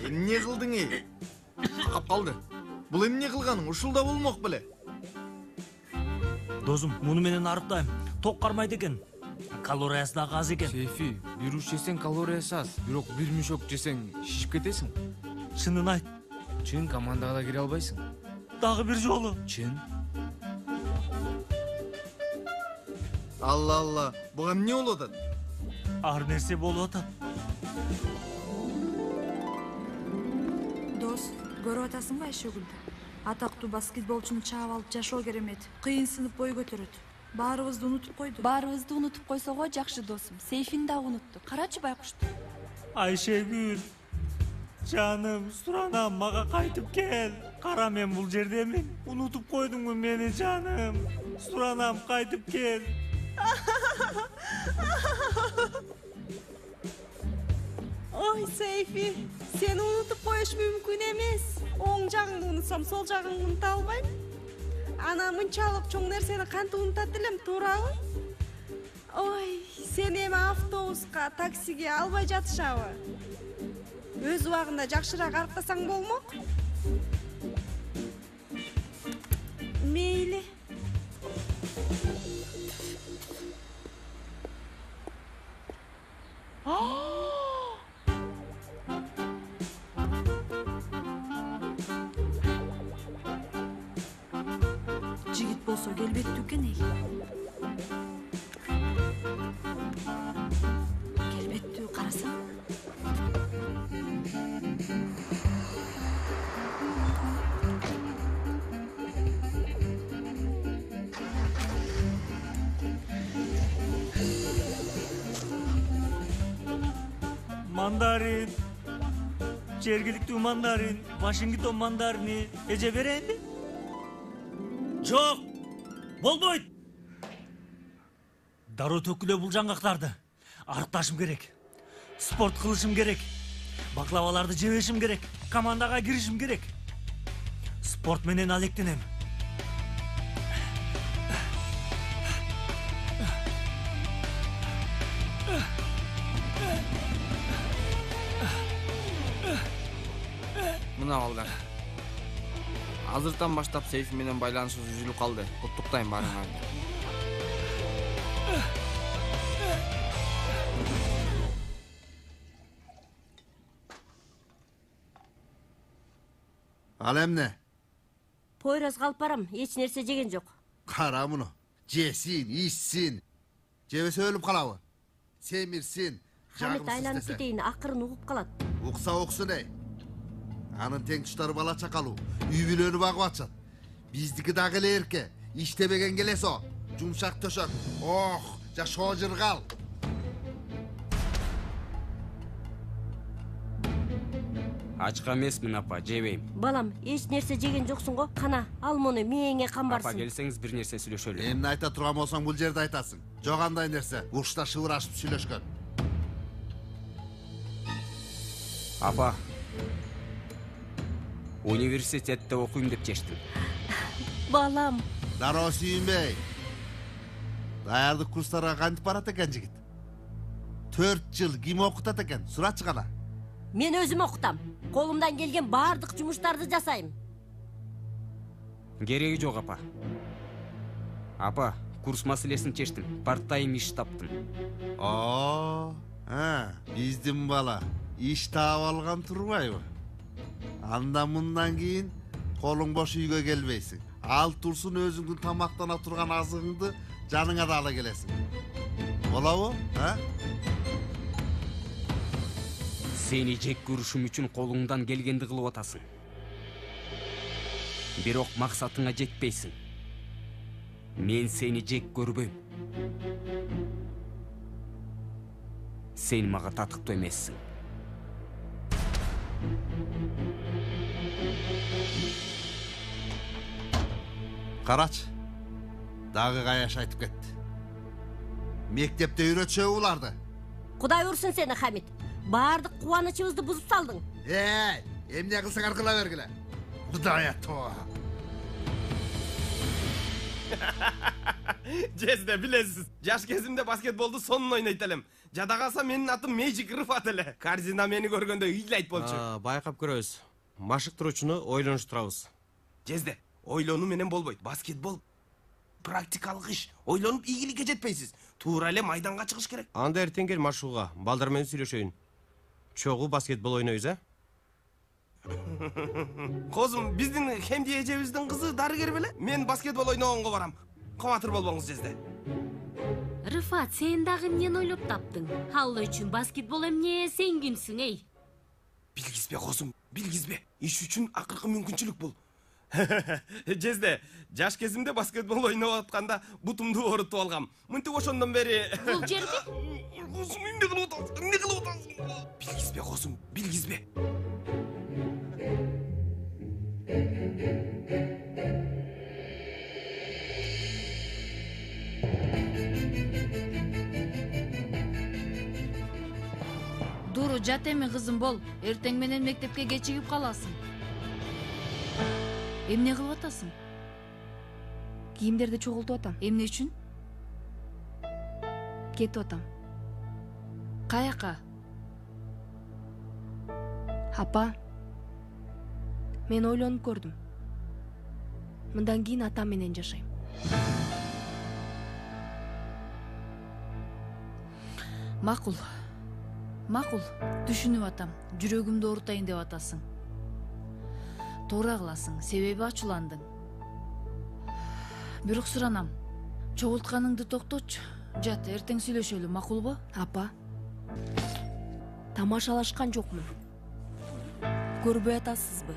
Эмне кылдың, эй? Какап калды. Бул эмне кылганың? Ушулда болмок беле. Досум, муну менен арыктайм. Ток кармайт экен. Калориясы дагы аз экен. Сейфи, бир уч жесең калориясы аз, бирок бир мешок жесең шишип кетесиң. Чынын айт. Чын, командага да кире албайсың. Дагы бир жолу. Чын. Алла, буга эмне болуп атат? Ар нерсе болуп атат. Дос, көрүп атасыңбы Айшөгүлдү? Атактуу баскетболчуну чаап алып жашоо керемет. Кыйын сынып бой көтөрөт. Баарыбызды унутуп койду. Баарыбызды унутуп койсо го жакшы, досум. Сейфин дагы унутту. Карачы байкушту. Айшегүл, жаным, суранам, мага кайтып кел. Кара, мен бул жердемин. Унутуп койдуңбу мени, жаным? Суранам, кайтып кел. Ой, Сейфи, сени унутуп коюш мүмкүн эмес. Оң жагыңды унутсам, сол жагыңды унута албайм. Ана мынчалык чоң нерсени кантип унутат элем, туурабы? Ой, сени эми автобуска, таксиге албай жатышабы? Өз убагында жакшыраак арыктасаң болмок. Мейли. Жигит болсо келбеттүү экен, эй. Келбеттүү, карасаң. Мандарин. Жергиликтүү мандарин, Вашингтон мандарини эже берейинби? Жок, болбойт. Дароо төкүлө бул жаңгактарды. Арыкташым керек. Спорт кылышым керек. Баклаваларды жебешим керек. Командага киришим керек. Спорт менен алектенем. Мына балдар. Азыртан баштап Сейфи менен байланышыбыз үзүлүп калды. Куттуктайм баарыңарды. Ал эмне? Пойроз калып барам, эч нерсе жеген жок. Кара муну. Жесин, ичсин. Жебесе өлүп калабы? Семирсин. Хамит айланып кетейин, акырын угуп калат. Укса уксун эй. Анын тең туштары бала чакалуу. Үй бүлөнү багып атышат. Биздики дагы эле эрке. Иштебеген келес о. Жумшак төшөк. Ох, жашоо жыргал. Ачка эмесмин апа, жебейм. Балам, эч нерсе жеген жоксуң го? Кана, ал муну мээңе камбарсын. Апа, келсеңиз бир нерсе сүйлөшөлү. Эмне айта турган болсоң бул жерде айтасың. Жок андай нерсе. Ушта шыбырашып сүйлөшкөн. Апа, университетте окуйм деп чечтим. Балам. Дароо Сүйүнбей. Даярдык курстарга кантип барат экен жигит? 4 жыл ким окутат экен? Сурачы кана. Мен өзүм окутам. Колумдан келген баардык жумуштарды жасайм. Кереги жок, апа. Апа, курс маселесин чечтим. Part-time иш таптым. Биздин бала иш таап алган турбайбы? Андан мындан кийин колуң бош үйгө келбейсиң. Ал турсун өзүңдүн тамактана турган азыгыңды жаныңа да ала келесиң. Болобу? Сени жек көрүшүм үчүн колуңдан келгенди кылып атасың. Бирок максатыңа жетпейсиң. Мен сени жек көрбөйм. Сен мага татыктуу эмессиң. Карач. Дагы каяш айтып кетти. Мектепте үйрөтчүбү буларды? Кудай урсун сени, Хамит. Баардык кубанычыбызды бузуп салдың. Эмне кылсаңар кыла бергиле. Кудай аттоо. Жезде билесиз, жаш кезимде баскетболду сонун ойнойт элем. Жада калса менин атым Magic Рыфат эле. Корзина мени көргөндө ыйлайт болчу. Байкап көрөбүз. Машыктыруучуну ойлонуштурабыз. Жезде, ойлонуу менен болбойт. Баскетбол практикалык иш. Ойлонуп ийгиликке жетпейсиз. Туура эле майданга чыгыш керек. Анда эртең кел машыгууга, балдар менен сүйлөшөйүн. Чогуу баскетбол ойнойбуз, Козум, биздин Хемди эжебиздин кызы дарыгер беле? Мен баскетбол ойногонго барам. Кабатыр болбоңуз, Жезде. Рыфат, сен дагы эмнени ойлоп таптың? Алла үчүн баскетбол эмне, сен күнсүң, эй. Билгизбе, Козум, билгизбе. Иш үчүн акыркы мүмкүнчүлүк бул. Жезде, жаш кезимде баскетбол ойноп атканда бутумду оорутуп алгам. Мынтип ошондон бери. Бул жерде? Козум, эмне кылып атасың? Билгизбе, Козум, билгизбе. Дуру, жат эми кызым бол. Эртең менен мектепке кечигип каласың. Эмне кылып атасың? Кийимдерди чогултуп атам. Эмне үчүн? Кетип атам. Каяка? Апа, мен ойлонуп көрдүм. Мындан кийин атам менен жашайм. Макул. Түшүнүп атам. Жүрөгүмдү оорутайын деп атасың. Туура кыласың, себеби ачууландың. Бирок суранам, чогултканыңды токтотчу. Жат, эртең сүйлөшөлү, макулбу? Апа, тамашалашкан жокмун. Көрбөй атасызбы?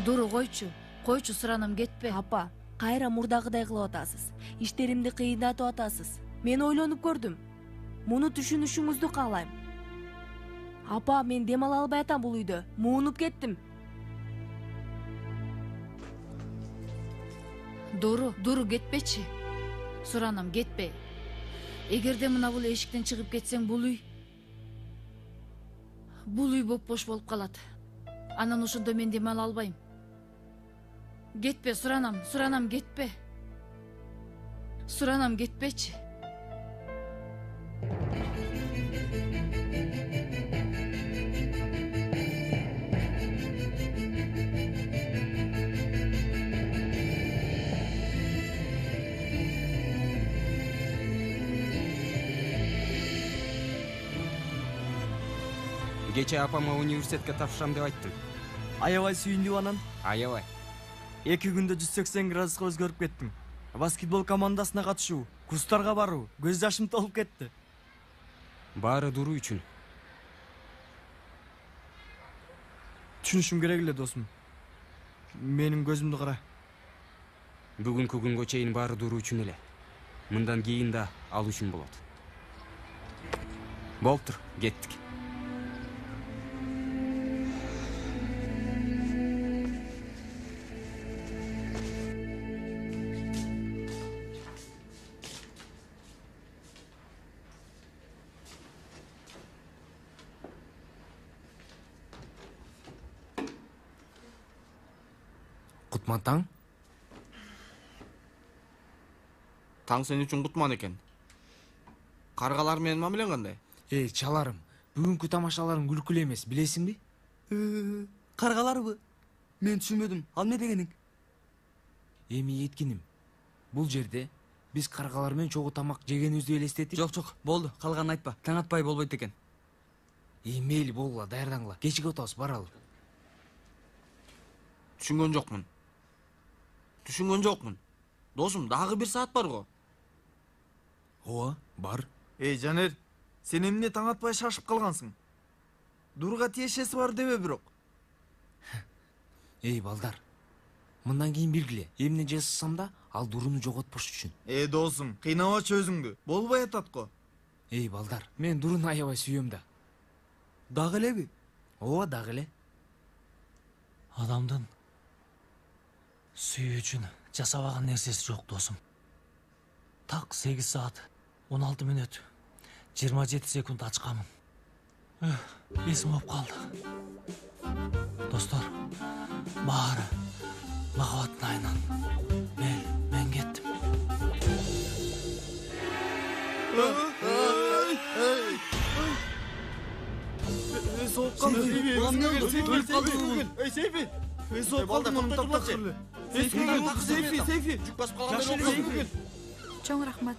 Дуру, койчу, суранам, кетпе. Апа, кайра мурдагыдай кылып атасыз. Иштеримди кыйындатып атасыз. Мен ойлонуп көрдүм. Муну түшүнүшүңүздү каалайм. Апа, мен дем ала албай атам бул үйдө. Муунуп кеттим. Дуру, кетпечи. Суранам, кетпе. Эгерде мына бул эшиктен чыгып кетсең, бул үй боп-бош болуп калат. Анан ошондо мен дем ала албайм. Кетпе, суранам, кетпе. Суранам, кетпечи. Кече апама университетке тапшырам деп айттым. Аябай сүйүндүм анан. Аябай. 2 күндө 180 градуска өзгөрүп кеттим. Баскетбол командасына катышуу, курстарга баруу, көз жашым толуп кетти. Баары Дуру үчүн. Түшүнүшүм керек эле досум. Менин көзүмдү кара. Бүгүнкү күнгө чейин баары Дуру үчүн эле. Мындан кийин да ал үчүн болот. Болуптур, кеттик. Кутман таң? Таң сен үчүн кутман экен. Каргалар менен мамилең кандай? Чаларым, бүгүнкү тамашаларың күлкүлүү эмес, билесиңби? Каргаларбы? Мен түшүнбөдүм. Ал эмне дегениң? Эми еткиним. Бул жерде биз каргалар менен чогуу тамак жегенибизди элестетип. Жок, болду. Калганын айтпа. Таң атпай болбойт экен. Мейли болгула, даярдаңла. Кечиге отабыз, баралы. Түшүнгөн жокмун. Досум, дагы 1 саат бар го. Ооба, бар. Жанер, сен эмне таң атпай шашып калгансың? Дурга тиешеси бар дебе бирок. Балдар. Мындан кийин белгиле. Эмне жасасам да ал Дуруну жоготпош үчүн. Досум, кыйнабачы өзүңдү. Болбой атат го. Балдар, мен Дуруну аябай сүйөм да. Дагы элеби? Ооба, дагы эле. Адамдын сүйүү үчүн жасабаган нерсеси жок досум. Так 8 саат 16 мүнөт 27 секунд ачкамын. Эсим алып калды. Достор, баары махабаттын айынан. Мен кеттим. Соğuk kaldı. Seyfi. Soğuk kaldı mı? Taptapçı. Seyfi. Cuk basıp kalganda Seyfi. Чоң рахмат.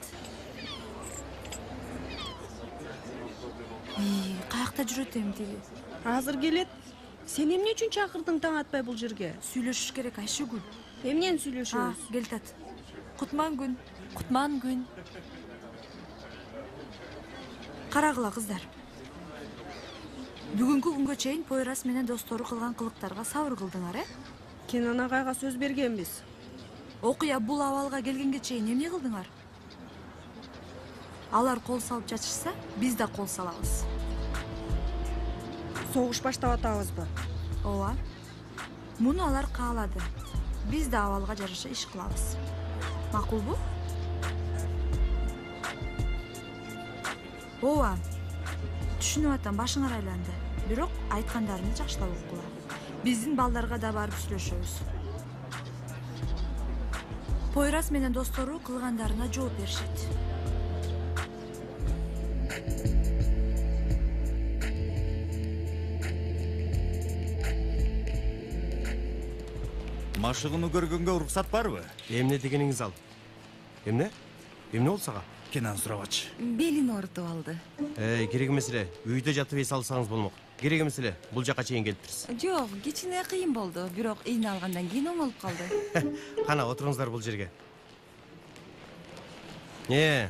Каякта жүрөт эмтиги? Азыр келет. Сен эмне үчүн чакырдың таң атпай бул жерге? Сүйлөшүш керек, Айшыгүл. Эмнени сүйлөшөбүз? Кел тат. Кутман күн. Карагыла кыздар. Бүгүнкү күнгө чейин Пойрас менен достору кылган кылыктарга сабыр кылдыңар, Кенан агайга сөз бергенбиз. Окуя бул абалга келгенге чейин эмне кылдыңар? Алар кол салып жатышса, биз да кол салабыз. Согуш баштап атабызбы? Ооба. Муну алар каалады. Биз да абалга жараша иш кылабыз. Макулбу? Ооба. Түшүнүп атам, башыңар айланды. Бирок айткандарымды жакшылап уккула. Биздин балдарга да барып сүйлөшөбүз. Пойрас менен достору кылгандарына жооп беришет. Машыгымы көргөнгө уруксат барбы? Эмне дегениңиз ал? Эмне болду сага? Кенан сурабачы. Белин оорутуп алды. Керек эмес эле. Үйдө жатып эс алсаңыз болмок. Керек эмес эле. Бул жака чейин келиптирсиз. Жок, кичине кыйын болду. Бирок ийне алгандан кийин оңолуп калды. Кана отуруңуздар бул жерге. 1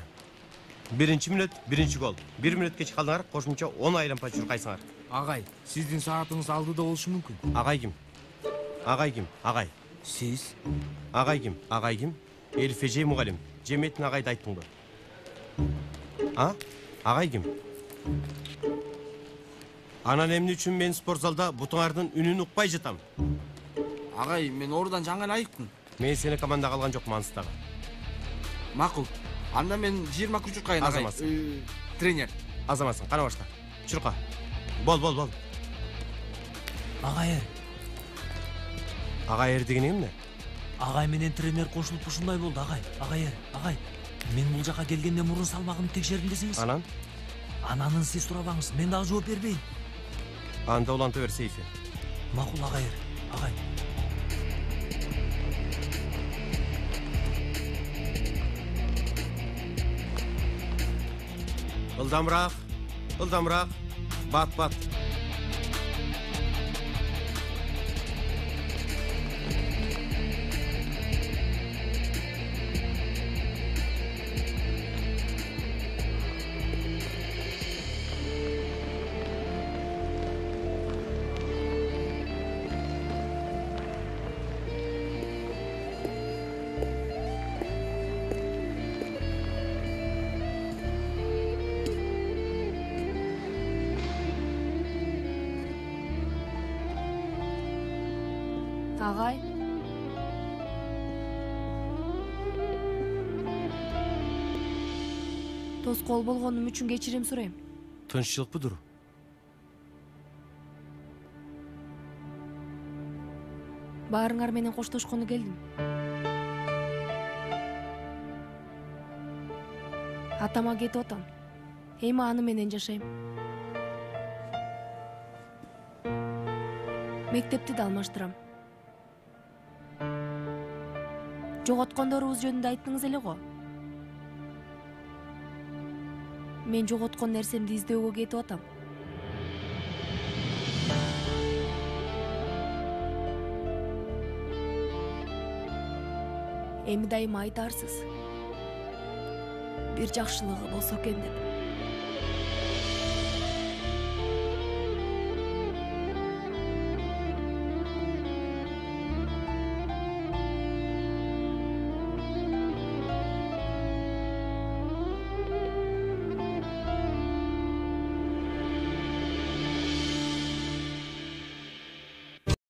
мүнөт, 1 гол. 1 мүнөт кеч калдыңар, кошумча 10 айлампа чуркайсыңар. Агай, сиздин саатыңыз алдыда болушу мүмкүн. Агай ким? Агай. Сиз? Агай ким? Элфежей мугалим. Жеметтин агайды айттыңбы? Агай ким? Анан эмне үчүн мен спортзалда бутуңардын үнүн укпай жатам? Агай, мен ордан жаңы эле айыктым. Мен сени командага алган жокмун Мансыздагы. Макул. Анда мен 20 чуркайын агай. Тренер. Азаматсың, кана башла. Чурка. Бол. Агай деген эмне? Агай менен тренер кошулуп ушундай болду, агай. Мен бул жака келгенде мурун салмагымды текшердим десеңиз. Ананын сиз сурабаңыз, мен дагы жооп бербейин. Анда уланта бер, Сейфи. Макул, агай. Ылдамыраак. Бат. Агай. Тоскоол болгонум үчүн кечирим сурайм. Тынччылыкпы Дуру? Баарыңар менен коштошкону келдим. Атама кетип атам. Эми аны менен жашайм. Мектепти да алмаштырам. Жоготкондорубуз жөнүндө айттыңыз эле го. Мен жоготкон нерсемди издөөгө кетип атам. Эми дайыма айтарсыз. Бир жакшылыгы болсо экен деп.